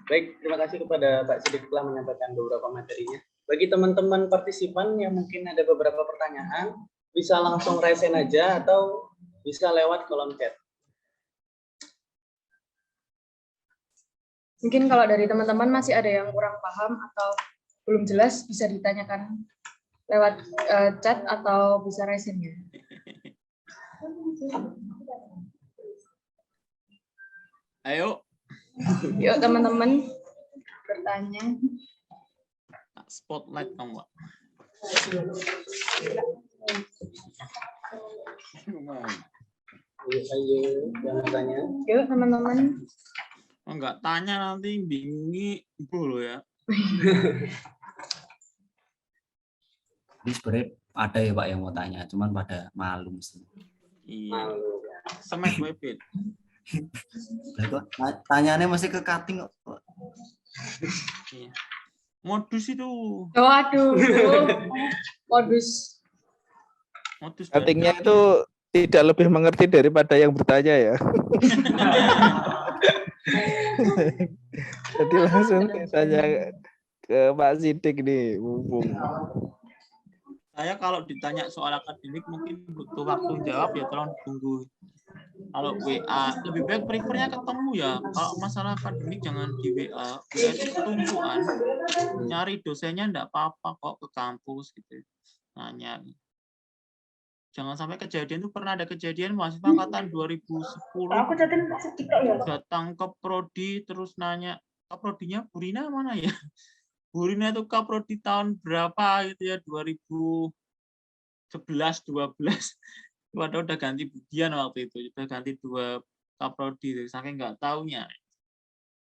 Baik, terima kasih kepada Pak Sidik telah menyampaikan beberapa materinya. Bagi teman-teman partisipan yang mungkin ada beberapa pertanyaan, bisa langsung raise hand aja atau bisa lewat kolom chat. Mungkin kalau dari teman-teman masih ada yang kurang paham atau belum jelas, bisa ditanyakan lewat chat atau bisa raise-in ya. Ayo. Yuk teman-teman bertanya. Spotlight kamu, Mbak. Ayo, jangan tanya. Yuk teman-teman. Enggak tanya nanti bingungi ibu loh ya. Ini sebenarnya ada ya Pak yang mau tanya, cuman pada malu mesti. Iya. Semet webit. Tanyanya masih ke cutting kok. Iya. Modus itu. Oh aduh. Modus. Cuttingnya itu tidak lebih mengerti daripada yang bertanya ya. Jadi langsung tanya ke Pak Sidik nih, mumpung. Saya kalau ditanya soal akademik mungkin butuh waktu jawab ya, tolong tunggu. Kalau WA lebih baik prefernya ketemu ya. Kalau masalah akademik jangan di WA. WA itu ketumpuan. Nyari dosennya enggak apa-apa kok ke kampus gitu. Nanya. Jangan sampai kejadian itu, pernah ada kejadian mahasiswa angkatan 2010 datang ke prodi terus nanya, "Kaprodinya Burina mana ya?" Burina itu kaprodi tahun berapa gitu ya, 2011 12. Waduh, udah ganti budian waktu itu, udah ganti 2 kaprodi, saking nggak taunya.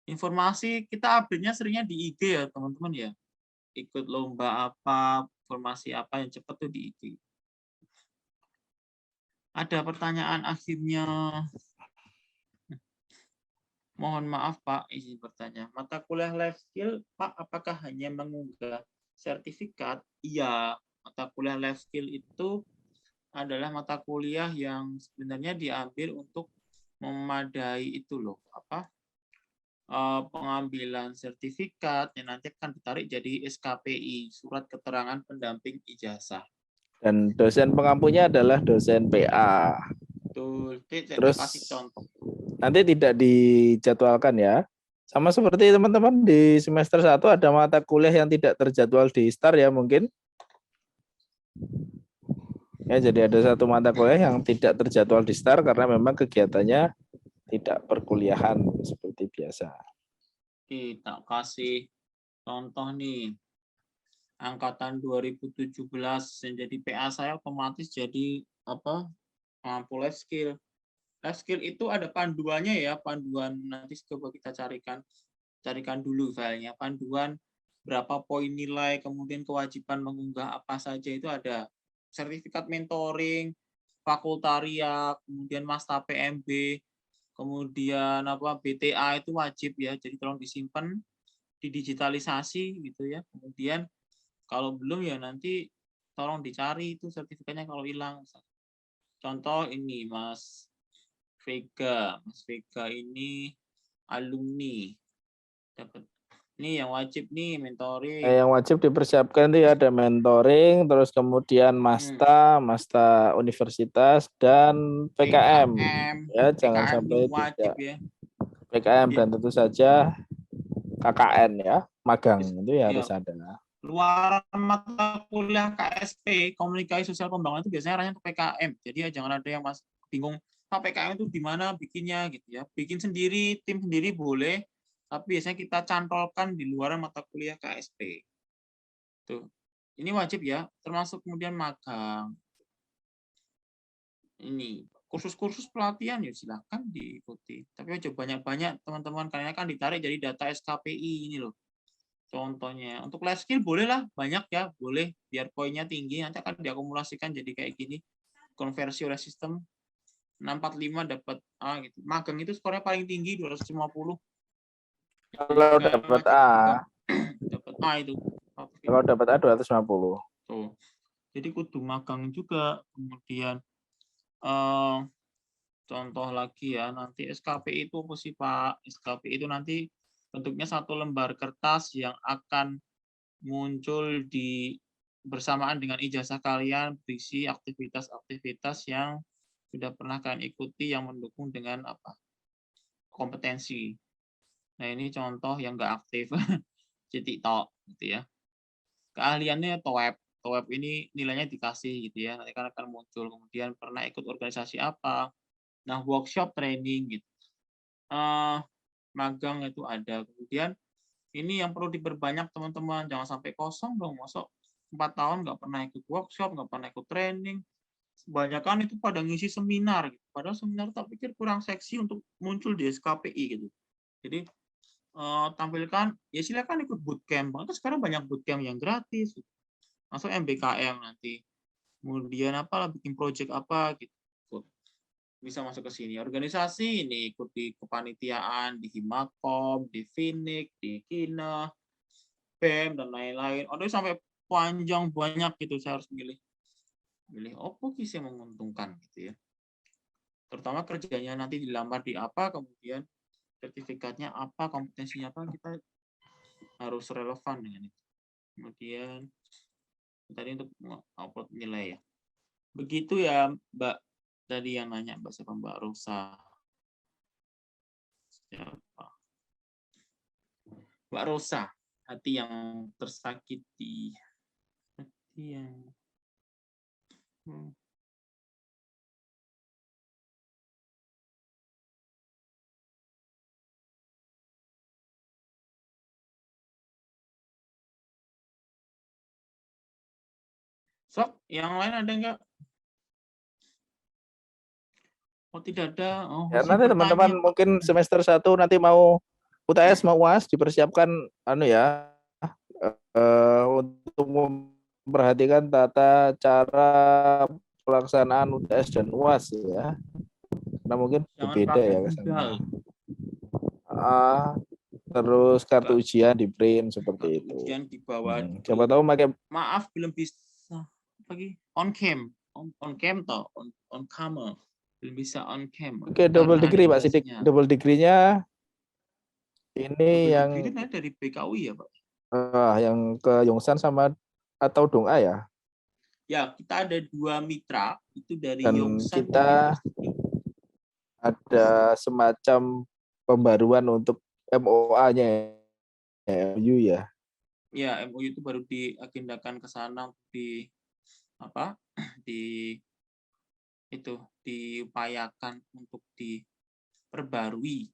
Informasi kita update-nya seringnya di IG ya teman-teman ya. Ikut lomba apa, informasi apa yang cepat tuh di IG. Ada pertanyaan akhirnya. Mohon maaf Pak, izin bertanya. Mata kuliah life skill, Pak, apakah hanya mengunggah sertifikat? Iya, mata kuliah life skill itu adalah mata kuliah yang sebenarnya diambil untuk memadai itu loh, pengambilan sertifikat yang nanti akan ditarik jadi SKPI, surat keterangan pendamping ijazah. Dan dosen pengampunya adalah dosen PA. Betul. Terus Kasih contoh. nanti tidak dijadwalkan ya. Sama seperti teman-teman di semester 1 ada mata kuliah yang tidak terjadwal di STAR ya mungkin. Ya, jadi ada satu mata kuliah yang tidak terjadwal di STAR karena memang kegiatannya tidak perkuliahan seperti biasa. Kita kasih contoh nih. Angkatan 2017 yang jadi PA saya otomatis jadi mampu life skill. Life skill itu ada panduannya ya, panduan nanti coba kita carikan dulu filenya. Panduan berapa poin nilai, kemudian kewajiban mengunggah apa saja itu ada. Sertifikat mentoring, fakultaria, kemudian Masta PMB, kemudian BTA itu wajib ya. Jadi tolong disimpan, didigitalisasi gitu ya. Kemudian kalau belum ya nanti tolong dicari itu sertifikatnya kalau hilang. Contoh ini Mas Vega ini alumni dapat ini yang wajib nih mentoring. Yang wajib dipersiapkan itu ya ada mentoring, terus kemudian Masta universitas dan PKM. Ya, jangan PKM sampai wajib tidak. Ya. PKM dan tentu saja KKN ya, magang itu ya harus ada. Luar mata kuliah KSP, komunikasi sosial pembangunan itu biasanya arahnya ke PKM. Jadi ya jangan ada yang bingung, Pak PKM itu di mana bikinnya gitu ya. Bikin sendiri, tim sendiri boleh, tapi biasanya kita cantolkan di luar mata kuliah KSP. Tuh. Ini wajib ya, termasuk kemudian magang. Ini kursus-kursus pelatihan ya silakan diikuti. Tapi coba banyak-banyak teman-teman kalian kan ditarik jadi data SKPI ini loh. Contohnya, untuk life skill boleh lah, banyak ya, boleh, biar poinnya tinggi, nanti akan diakumulasikan jadi kayak gini, konversi oleh sistem, 645 dapat A, gitu. Magang itu skornya paling tinggi, 250. Kalau dapat A, dapat A itu. Kalau dapat A 250. Tuh. Jadi kudu magang juga, kemudian, contoh lagi ya, nanti SKPI itu apa sih Pak? SKPI itu nanti bentuknya satu lembar kertas yang akan muncul bersamaan dengan ijazah kalian, berisi aktivitas-aktivitas yang sudah pernah kalian ikuti yang mendukung dengan kompetensi. Nah, ini contoh yang nggak aktif. Jadi tok gitu ya. Keahliannya TOEP. TOEP ini nilainya dikasih gitu ya. Nanti kan akan muncul. Kemudian pernah ikut organisasi apa. Nah, workshop training gitu. Magang itu ada. Kemudian ini yang perlu diperbanyak teman-teman. Jangan sampai kosong dong. Masuk 4 tahun nggak pernah ikut workshop, nggak pernah ikut training. Kebanyakan itu pada ngisi seminar. Gitu. Padahal seminar tak pikir kurang seksi untuk muncul di SKPI gitu. Jadi tampilkan, ya silakan ikut bootcamp. Kan sekarang banyak bootcamp yang gratis. Masuk MBKM nanti. Kemudian apalah bikin project apa gitu. Bisa masuk ke sini. Organisasi ini ikut di kepanitiaan, di Himakom, di Finik, di Kina, BEM dan lain-lain. Ada sampai panjang banyak gitu, saya harus milih opo ki yang menguntungkan gitu ya. Terutama kerjanya nanti dilamar di apa, kemudian sertifikatnya apa, kompetensinya apa, kita harus relevan dengan itu. Kemudian tadi untuk upload nilai ya. Begitu ya Mbak, tadi yang nanya Mbak siapa, Mbak Rosa. Siapa? Mbak Rosa, hati yang tersakiti. Hati yang Sok, yang lain ada enggak? Oh, tidak ada. Oh, Ya, masih nanti teman-teman bertanya. mungkin semester 1 nanti mau UTS mau UAS dipersiapkan untuk memperhatikan tata cara pelaksanaan UTS dan UAS ya. Karena mungkin Jangan berbeda pakai ya Google. kesannya. Terus kartu ujian di print seperti itu. Ujian di bawah. Siapa tahu pakai. Maaf belum bisa lagi on cam toh on camera belum bisa on cam. Oke, double degree Pak Sidik. Double degree-nya ini double yang degree itu dari BKUI ya Pak? Yang ke Yongsan sama atau Donga ya? Ya, kita ada 2 mitra itu dari Dan Yongsan. kita ada semacam pembaruan untuk MOA-nya MOU ya. Ya, MOU itu baru diagendakan ke sana di apa? Diupayakan untuk diperbarui.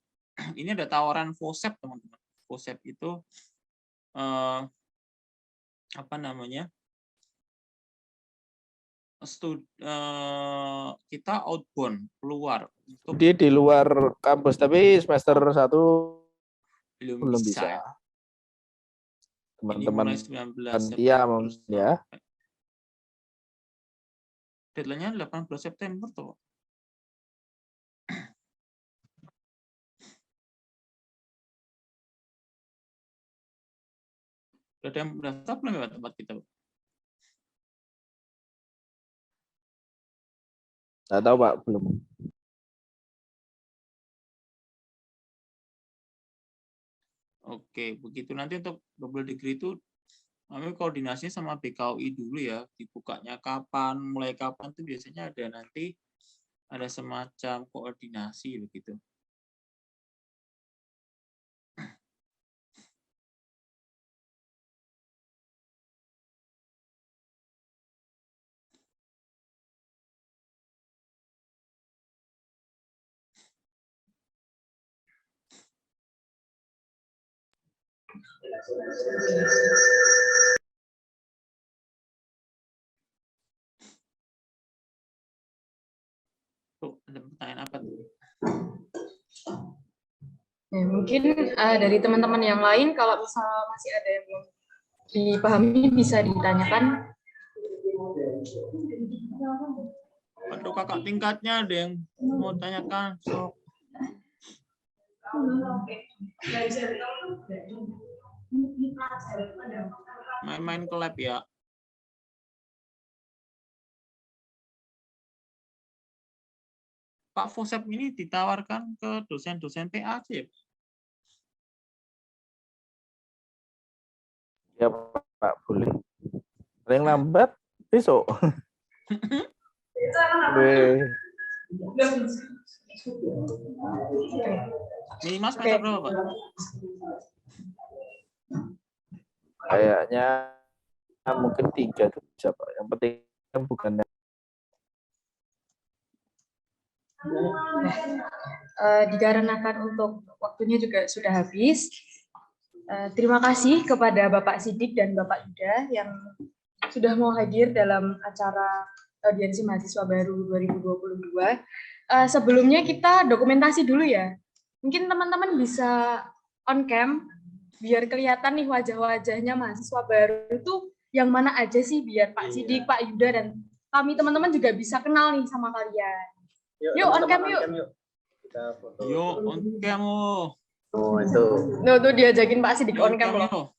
Ini ada tawaran FOSEP teman-teman. FOSEP itu apa namanya? Kita outbound keluar. Jadi di luar kampus tapi semester 1 belum bisa. Ya. Teman-teman panitia ya. Deadline-nya 18 September tuh. Udah ada yang mendaftar belum ya tempat kita? Nggak tahu Pak, belum. Oke, begitu nanti untuk double degree itu kami koordinasi sama BKUI dulu ya, dibukanya kapan, mulai kapan itu biasanya ada nanti ada semacam koordinasi begitu. Tuh, ada pertanyaan apa tuh? Ya, mungkin dari teman-teman yang lain kalau misal masih ada yang belum dipahami bisa ditanyakan. Aduh, kakak tingkatnya ada yang mau tanyakan. So. Main-main ke lab ya. Pak FOSEP ini ditawarkan ke dosen-dosen PAC. Ya Pak, boleh. Ada yang lambat besok. Minimal semester berapa, Pak? Kayaknya mungkin 3 itu bisa, Pak. Yang penting bukan Dikarenakan untuk waktunya juga sudah habis, terima kasih kepada Bapak Sidik dan Bapak Yuda yang sudah mau hadir dalam acara audiensi mahasiswa baru 2022. Sebelumnya kita dokumentasi dulu ya. Mungkin teman-teman bisa on cam biar kelihatan nih wajah-wajahnya mahasiswa baru itu yang mana aja sih, biar Pak Sidik, Pak Yuda, dan kami teman-teman juga bisa kenal nih sama kalian. Yuk on cam yuk. Kita foto. Yuk, on cam. Oh, itu. Tuh diajakin Pak Sidik on cam loh.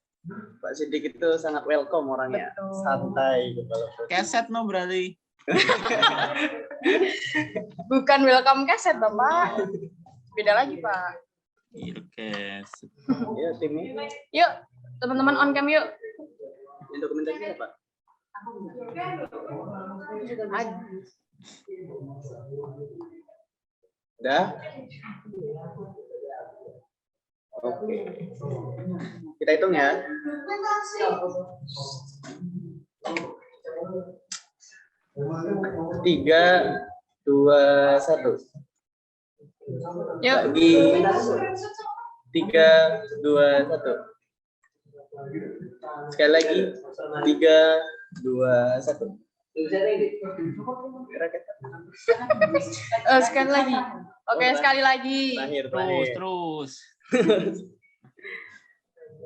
Pak Sidik itu sangat welcome orangnya. Betul. Santai gitu kalau foto. Keset no berarti. Bukan welcome cassette, Bapak. Beda lagi, Pak. Iya, keset. Ya, timnya. Yuk, teman-teman on cam yuk. Ini dokumentasinya apa? Udah? Oke. Kita hitung ya. 3, 2, 1. Yuk. Lagi 3, 2, 1. Sekali lagi 3, 2, 1. Sekali lagi. Oke, sekali lagi. Terus. 1,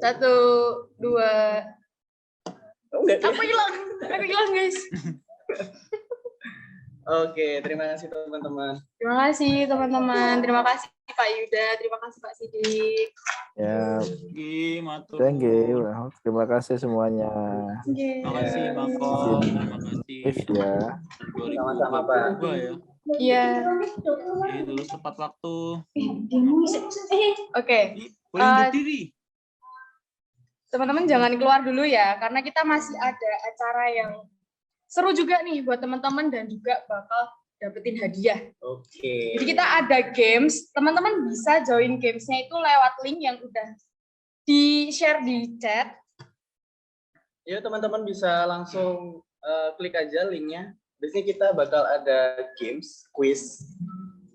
2. Aku hilang, guys. Oke, terima kasih teman-teman. Terima kasih teman-teman. Terima kasih Pak Yuda. Terima kasih Pak Sidik. ya. Thank you. Terima kasih semuanya. Terima kasih, Bang Kom. Terima kasih. Ya. Sama-sama, Pak. Ya. Iya. Ini dulu tepat waktu. Oke. Boleh undur diri. Teman-teman jangan keluar dulu ya, karena kita masih ada acara yang seru juga nih buat teman-teman dan juga bakal dapetin hadiah. Oke. Jadi kita ada games, teman-teman bisa join gamesnya itu lewat link yang udah di-share di chat. Ya, teman-teman bisa langsung klik aja linknya. Biasanya kita bakal ada games, quiz,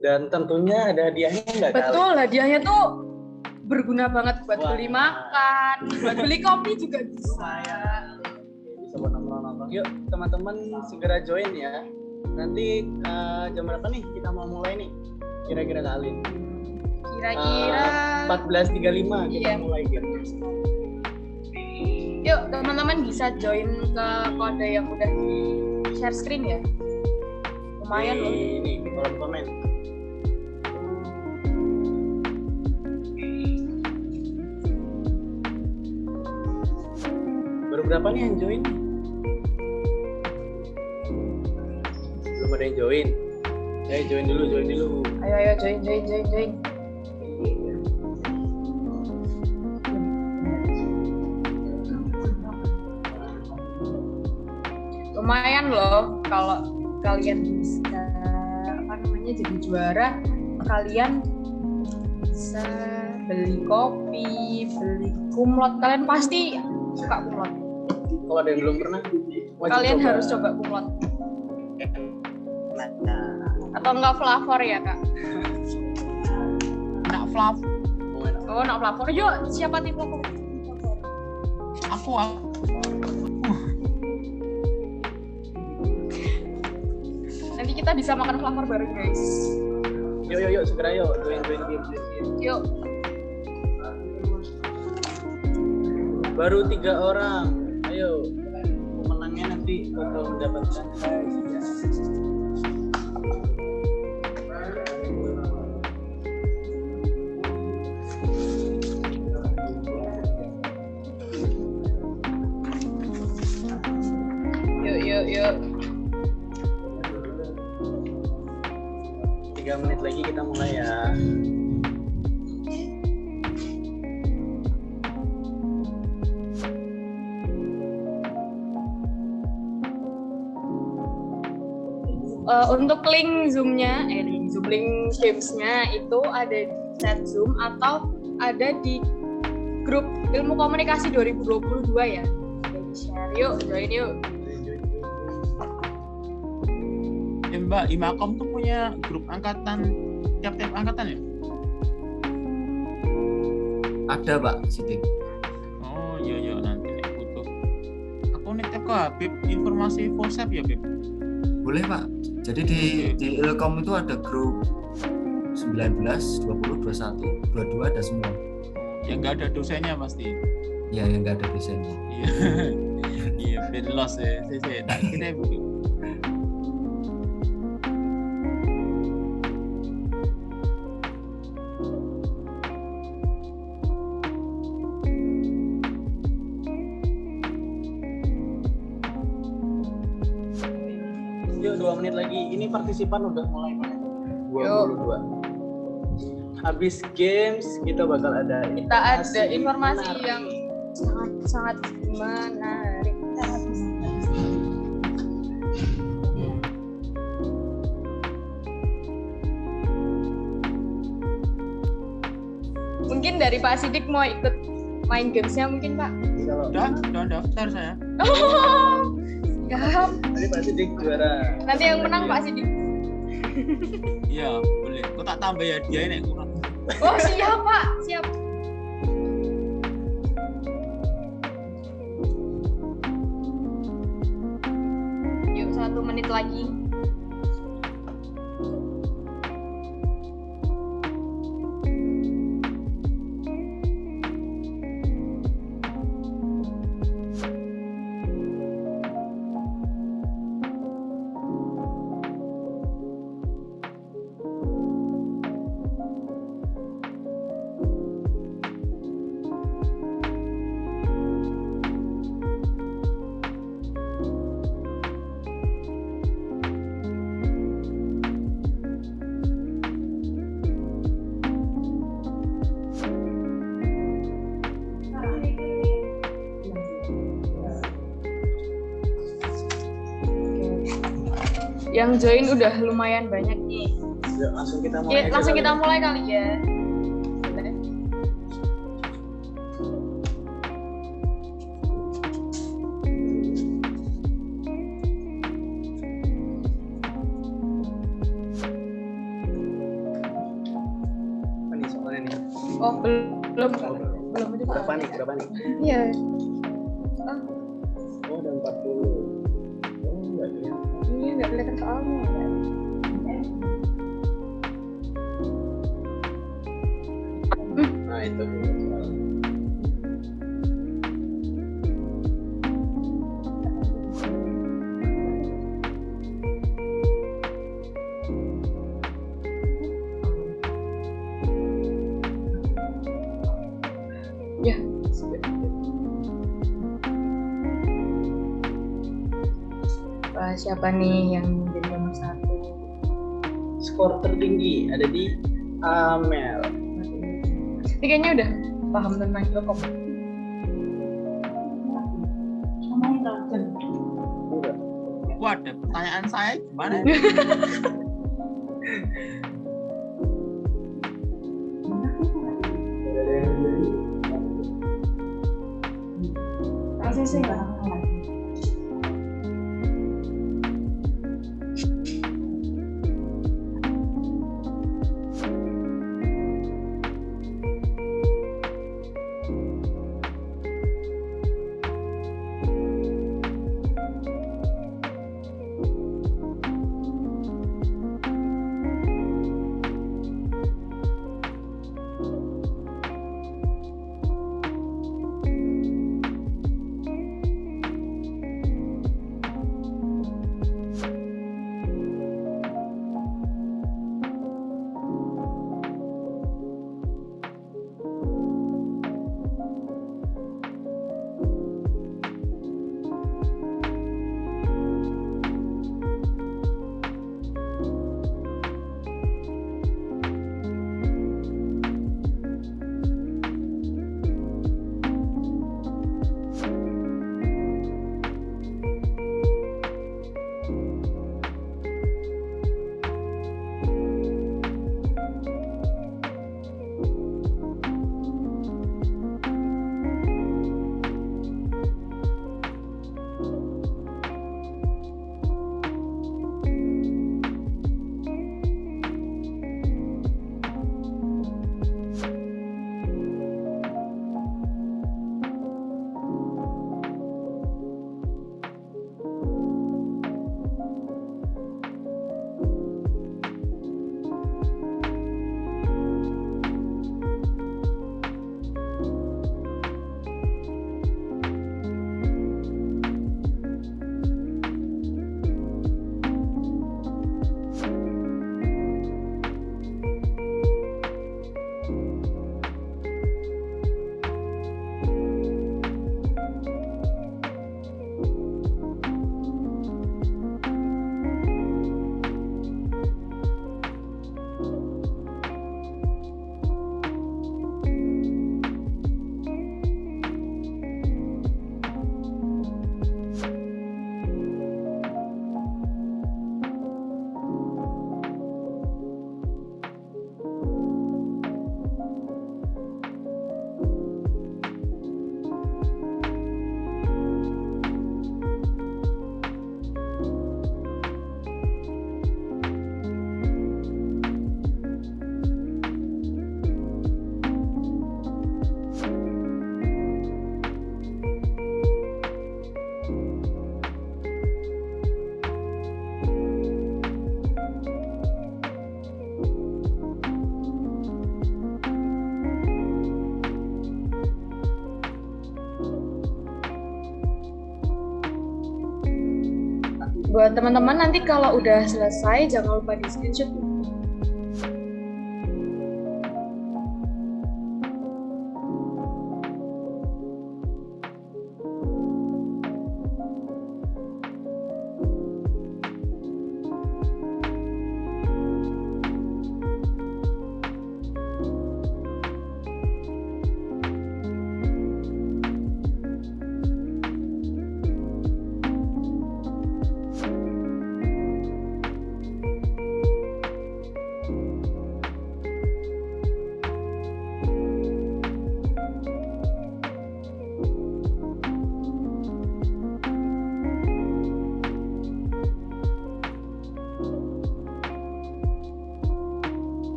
dan tentunya ada hadiahnya nggak? Betul, hadiahnya tuh berguna banget buat beli makan, buat beli kopi juga bisa. Bisa buat nongkrong-nongkrong. Yuk, teman-teman segera join ya. Nanti jam berapa nih kita mau mulai nih? Kira-kira kali. Kira-kira 14.35 kita mulai game. Yuk, teman-teman bisa join ke kode yang udah di share screen ya. Lumayan loh. Ini di kolom komen. Baru berapa nih yang join? Belum ada yang join. Ayo join dulu. Ayo join. Lumayan loh kalau kalian bisa jadi juara, kalian bisa beli kopi, beli kumlot. Kalian pasti suka kumlot. Kalau ada yang belum pernah, kalian harus coba kumlot. Atau enggak flavor ya, Kak? Nak flavor. Oh, nak flavor. Yuk, siapa tim flavor? Aku. Nanti kita bisa makan flavor bareng, guys. Yuk, segera yuk. Join game. Yuk. Baru 3 orang. Ayo. Pemenangnya nanti bakal mendapatkan hadiah. Yuk. 3 menit lagi kita mulai ya. Untuk link Zoom-nya, link Games-nya itu ada di chat Zoom atau ada di grup Ilmu Komunikasi 2022 ya. Jadi share yuk, join yuk. Mbak, Imakom tuh punya grup angkatan, tiap-tiap angkatan ya? Ada Pak Sidik. Oh iya nanti nek butuh. Aku nitip ke Habib informasi WhatsApp ya Habib. Boleh Pak. Jadi di Ilkom itu ada grup 19, 20, 21, 22 ada semua. Yang nggak ada dosennya pasti. Ya yang nggak ada dosennya. Iya. Iya, ben los ya. Saya tak kira begitu. Yuk 2 menit lagi. Ini partisipan udah mulai Pak. 22. Habis games kita bakal ada Kita ada informasi yang sangat menarik. Mungkin dari Pak Sidik mau ikut main gamesnya mungkin Pak? Udah daftar saya. Siap. Tadi Pak Sidik juara. Nanti yang menang Pak Sidik. Iya, boleh. Kok tak tambah ya dia ini kurang. Oh siap Pak, siap. Yuk 1 menit lagi. Yang join udah lumayan banyak nih. Yuk, langsung kita mulai. Oke, langsung kita mulai kali ya. Apa nih soalnya nih? Oh belum Kak. Belum itu Pak. Udah panik. Iya. Oh, udah 40. Oh, enggak ya. Ini nggak kelihatan soalnya. Nah, itu. Ya. Wah, siapa nih yang jadi nomor 1? Skor tertinggi ada di Amel. Ini kayaknya udah paham tentang Ilkom. Wah, ada pertanyaan saya gimana? Buat teman-teman nanti kalau udah selesai jangan lupa di screenshot.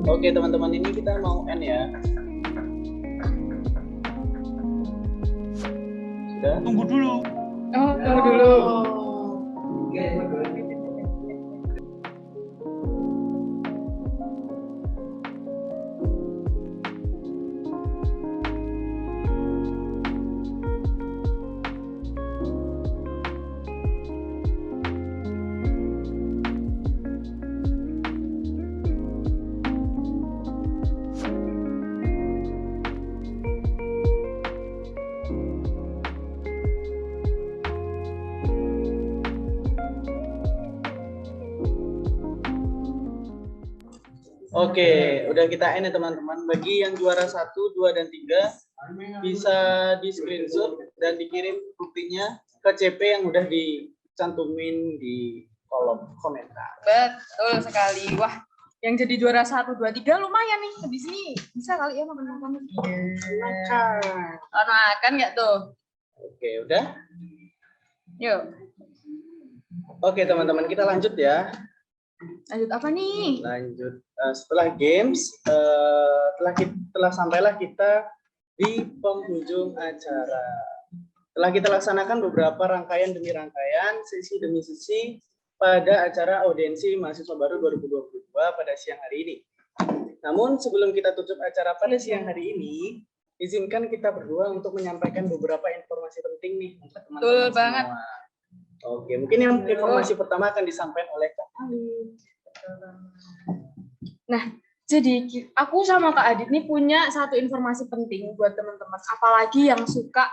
Oke teman-teman, ini kita mau end ya. Sudah? Tunggu dulu. Oh, tunggu dulu. Oke, udah kita end ya teman-teman. Bagi yang juara 1, 2, dan 3 bisa di screenshot dan dikirim buktinya ke CP yang udah dicantumin di kolom komentar. Betul sekali. Wah, yang jadi juara 1, 2, 3 lumayan nih. Habis ini bisa kali ya makan-makan. Makan nggak tuh? Oke, udah? Yuk. Oke teman-teman, kita lanjut ya. Lanjut apa nih? Lanjut setelah games, telah sampailah kita di penghujung acara. Telah kita laksanakan beberapa rangkaian demi rangkaian, sesi demi sesi pada acara audiensi mahasiswa baru 2022 pada siang hari ini. Namun sebelum kita tutup acara pada siang hari ini, izinkan kita berdua untuk menyampaikan beberapa informasi informasi penting nih untuk Betul teman-teman banget. semua. Oke, mungkin yang informasi pertama akan disampaikan oleh Kak Ali. Nah, jadi aku sama Kak Adit nih punya satu informasi penting buat teman-teman, apalagi yang suka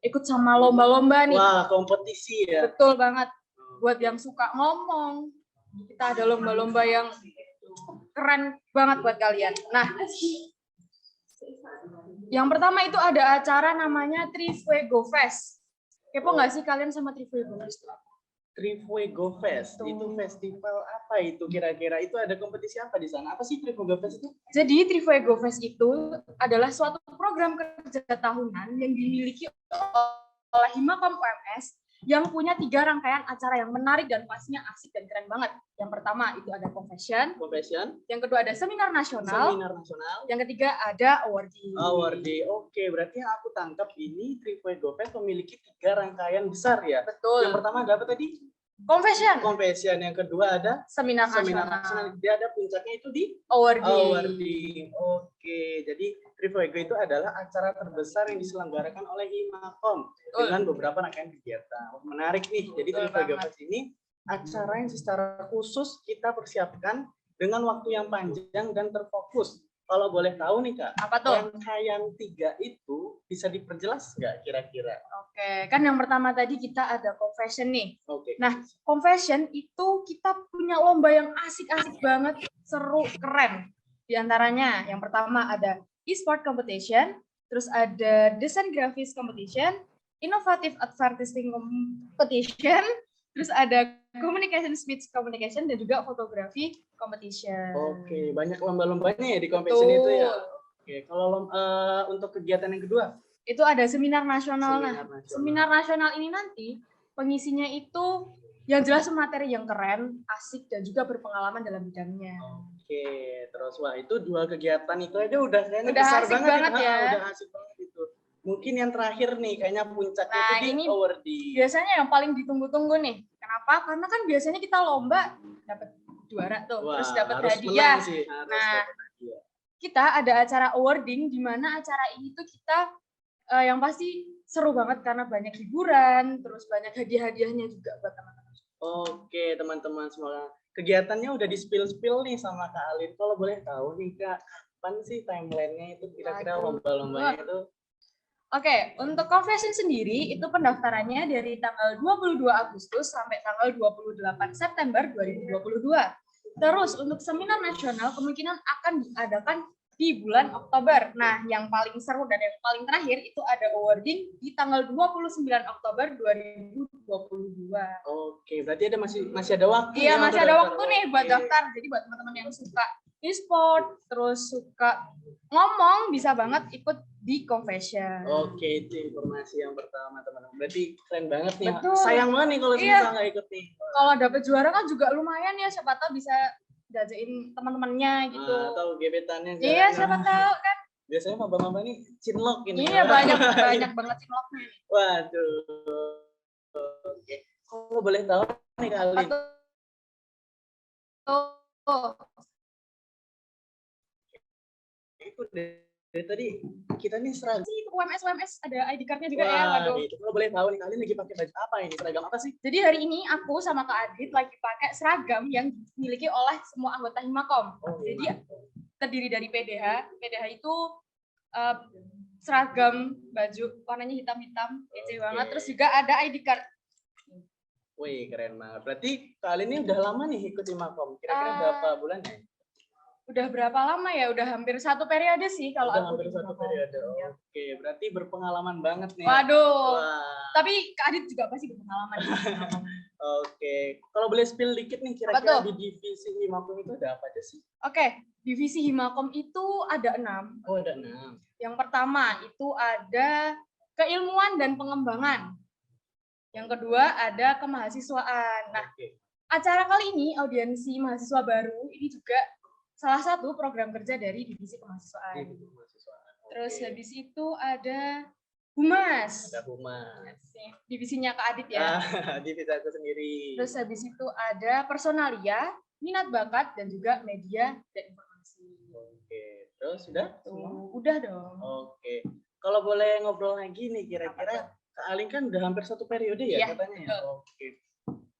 ikut sama lomba-lomba nih. Wah, kompetisi ya. Betul banget. Buat yang suka ngomong, kita ada lomba-lomba yang keren banget buat kalian. Nah, yang pertama itu ada acara namanya Trifuego Fest. Kepo nggak sih kalian sama Trifuego Fest? Trifuego Fest, itu festival apa itu kira-kira? Itu ada kompetisi apa di sana? Apa sih Trifuego Fest itu? Jadi Trifuego Fest itu adalah suatu program kerja tahunan yang dimiliki oleh Himakom UMS yang punya 3 rangkaian acara yang menarik dan pastinya asik dan keren banget. Yang pertama itu ada convention, yang kedua ada seminar nasional, yang ketiga ada awarding. Awarding, oke. Berarti yang aku tangkap ini Trifuego Fest memiliki 3 rangkaian besar ya? Betul. Yang pertama ada apa tadi? Convention. Yang kedua ada Seminar nasional. Dia ada puncaknya itu di Awarding. Oke, jadi Trifuego itu adalah acara terbesar yang diselenggarakan oleh Himakom dengan beberapa rangkaian kegiatan. Menarik nih. Jadi Trifuego Fest ini acara yang secara khusus kita persiapkan dengan waktu yang panjang dan terfokus. Kalau boleh tahu nih Kak, apa tuh? Rangkaian 3 itu bisa diperjelas nggak kira-kira? Oke, kan yang pertama tadi kita ada confession nih. Oke. Nah, confession itu kita punya lomba yang asik-asik banget, seru, keren. Di antaranya yang pertama ada e-sport competition, terus ada desain grafis competition, innovative advertising competition, terus ada communication speech communication, dan juga fotografi competition. Oke, banyak lomba-lombanya ya di competition itu ya. Oke, kalau untuk kegiatan yang kedua? Itu ada seminar nasional. Seminar nasional ini nanti pengisinya itu yang jelas materi yang keren, asik, dan juga berpengalaman dalam bidangnya. Oke, terus wah itu 2 kegiatan itu aja udah kayaknya Udah besar asik banget ya. Udah asik banget itu. Mungkin yang terakhir nih kayaknya puncaknya Nah, itu ini di awarding. biasanya yang paling ditunggu-tunggu nih. Kenapa? Karena kan biasanya kita lomba dapat juara tuh, terus dapat hadiah. Nah, kita ada acara awarding di mana acara ini tuh kita yang pasti seru banget karena banyak hiburan, terus banyak hadiah-hadiahnya juga buat teman-teman. Oke, teman-teman semua. Kegiatannya udah di-spill nih sama Kak Alin. Kalau boleh tahu nih Kak, kapan sih timeline-nya itu kira-kira lomba-lombanya itu? Oke, untuk confession sendiri itu pendaftarannya dari tanggal 22 Agustus sampai tanggal 28 September 2022. Terus untuk seminar nasional kemungkinan akan diadakan di bulan Oktober. Nah, yang paling seru dan yang paling terakhir itu ada awarding di tanggal 29 Oktober 2022. Oke, berarti ada masih ada waktu. Iya, masih ada waktu nih buat daftar. Jadi buat teman-teman yang suka e-sport, terus suka ngomong, bisa banget ikut di confession. Oke, itu informasi yang pertama teman-teman. Berarti keren banget nih. Betul. Sayang banget nih kalau misalnya nggak ikut nih. Kalau dapet juara kan juga lumayan ya, siapa tahu bisa jajain teman-temannya gitu. Atau gebetannya. Iya, siapa tahu kan. Biasanya maba-maba nih cinlok ini. Iya, banyak banget cinloknya. Waduh. Oke. Kalau boleh tahu nih kali. Itu dari tadi kita nih seragam. UMS ada ID card-nya juga ya. Waduh. Itu kalau boleh tahu nih kalian lagi pakai baju apa ini? Seragam apa sih? Jadi hari ini aku sama Kak Adit lagi pakai seragam yang dimiliki oleh semua anggota Himakom. Jadi terdiri dari PDH. PDH itu seragam baju warnanya hitam-hitam, kece banget. Terus juga ada ID card. Wih, keren banget. Berarti kali ini udah lama nih ikut Himakom. Kira-kira berapa bulan ya? Udah berapa lama ya? Udah hampir 1 periode sih kalau aku. Hampir 1 periode. Oke, berarti berpengalaman banget nih. Waduh. Tapi Kak Adit juga pasti berpengalaman. Oke, kalau boleh spill dikit nih kira-kira di divisi Himakom itu ada apa aja sih? Oke, divisi Himakom itu ada 6. Oh, ada 6. Yang pertama itu ada keilmuan dan pengembangan. Yang kedua ada kemahasiswaan. Nah, acara kali ini audiensi mahasiswa baru ini juga salah satu program kerja dari divisi kemahasiswaan. Terus habis itu ada Humas. Ada Humas. Divisinya Kak Adit ya. Divisi aku sendiri. Terus habis itu ada Personalia, minat bakat, dan juga media dan informasi. Oke, terus sudah? Udah dong. Oke, kalau boleh ngobrol lagi nih kira-kira Kak Alin kan udah hampir 1 periode ya Iya, katanya ya. betul. Oke.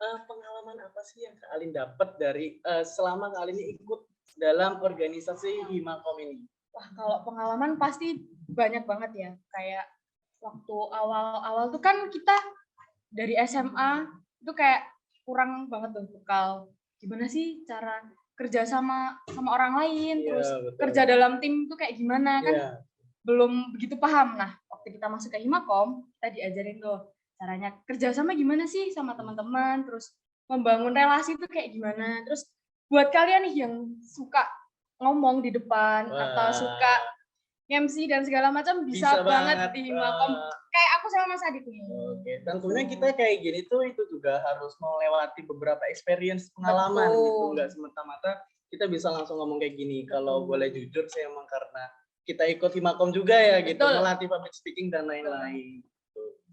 Pengalaman apa sih yang Kak Alin dapat dari selama Kak Alin ini ikut dalam organisasi Himakom ini? Wah, kalau pengalaman pasti banyak banget ya. Kayak waktu awal-awal tuh kan kita dari SMA itu kayak kurang banget tuh bekal. Gimana sih cara kerja sama orang lain, Iya, terus betul. kerja dalam tim itu kayak gimana kan Iya. belum begitu paham. Nah, waktu kita masuk ke Himakom, kita diajarin tuh caranya kerja sama gimana sih sama teman-teman, terus membangun relasi itu kayak gimana. Terus buat kalian nih yang suka ngomong di depan atau suka MC dan segala macam bisa banget di Himakom. Kayak aku sama Mas Adit nih. Oke, tentunya kita kayak gini tuh itu juga harus melewati beberapa experience pengalaman Betul. gitu, nggak semata-mata kita bisa langsung ngomong kayak gini. Kalau boleh jujur saya emang karena kita ikut Himakom juga ya gitu, Betul. melatih public speaking dan lain-lain.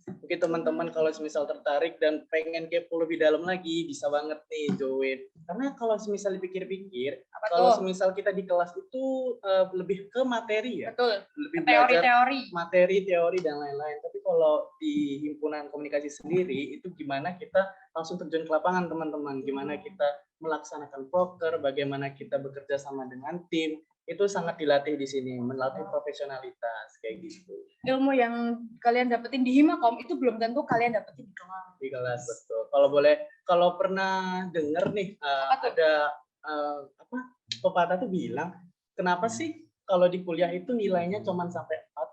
Mungkin teman-teman kalau semisal tertarik dan pengen kepo lebih dalam lagi bisa banget nih join. Karena kalau semisal dipikir-pikir, Apa kalau tuh? semisal kita di kelas itu lebih ke materi ya, Betul. lebih belajar Teori-teori. materi, teori dan lain-lain. Tapi kalau di himpunan komunikasi sendiri itu gimana kita langsung terjun ke lapangan teman-teman, gimana kita melaksanakan proker, bagaimana kita bekerja sama dengan tim, itu sangat dilatih di sini, melatih profesionalitas kayak gitu. Ilmu yang kalian dapetin di Himakom itu belum tentu kalian dapetin di kelas. Di kelas betul. Kalau boleh, kalau pernah dengar nih ada pepatah tuh bilang, kenapa sih kalau di kuliah itu nilainya cuma sampai 4?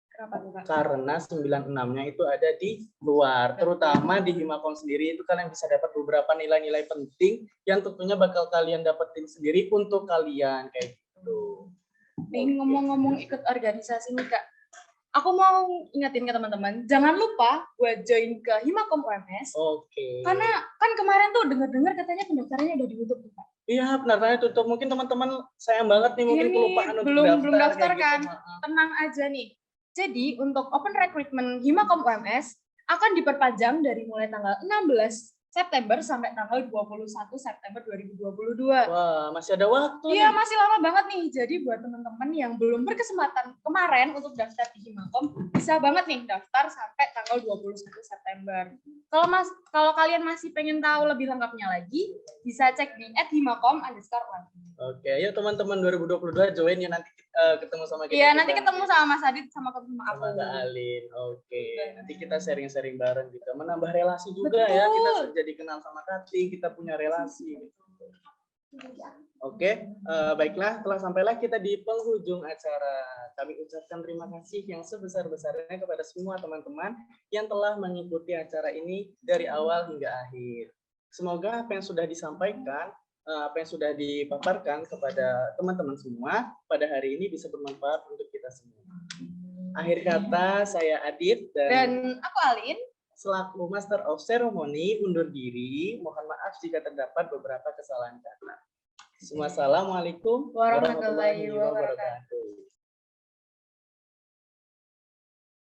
Kenapa tuh, Kak? Karena 96-nya itu ada di luar, terutama di Himakom sendiri itu kalian bisa dapat beberapa nilai-nilai penting yang tentunya bakal kalian dapetin sendiri untuk kalian kayak gitu. Nih ngomong-ngomong ikut organisasi nih Kak, aku mau ingetin ke teman-teman, jangan lupa buat join ke Himakom UMS. Oke. Karena kan kemarin tuh dengar-dengar katanya pendaftarannya udah ditutup tuh, Kak. Iya, benar tutup. Mungkin teman-teman sayang banget nih mungkin Ini kelupaan untuk belum daftar kayak kan? gitu. Tenang aja nih. Jadi untuk open recruitment Himakom UMS akan diperpanjang dari mulai tanggal 16 September sampai tanggal 21 September 2022. Wah, masih ada waktu Iya, nih. masih lama banget nih. Jadi buat teman-teman yang belum berkesempatan kemarin untuk daftar di Himakom, bisa banget nih daftar sampai tanggal 21 September. Kalau kalian masih pengen tahu lebih lengkapnya lagi, bisa cek di @himakom_1. Oke, ayo teman-teman 2022 join ya nanti ketemu sama kita. Iya, nanti ketemu sama Mas Adit sama ketemu sama aku. sama Kak Alin. Oke, nanti kita sharing-sharing bareng gitu. Menambah relasi juga ya. Kita jadi kenal sama Kati, kita punya relasi. Oke, baiklah, telah sampailah kita di penghujung acara. Kami ucapkan terima kasih yang sebesar-besarnya kepada semua teman-teman yang telah mengikuti acara ini dari awal hingga akhir. Semoga apa yang sudah disampaikan, apa yang sudah dipaparkan kepada teman-teman semua pada hari ini bisa bermanfaat untuk kita semua. Akhir kata, saya Adit Dan aku Alin. selaku Master of Ceremony undur diri. Mohon maaf jika terdapat beberapa kesalahan kata. Wassalamualaikum warahmatullahi wabarakatuh.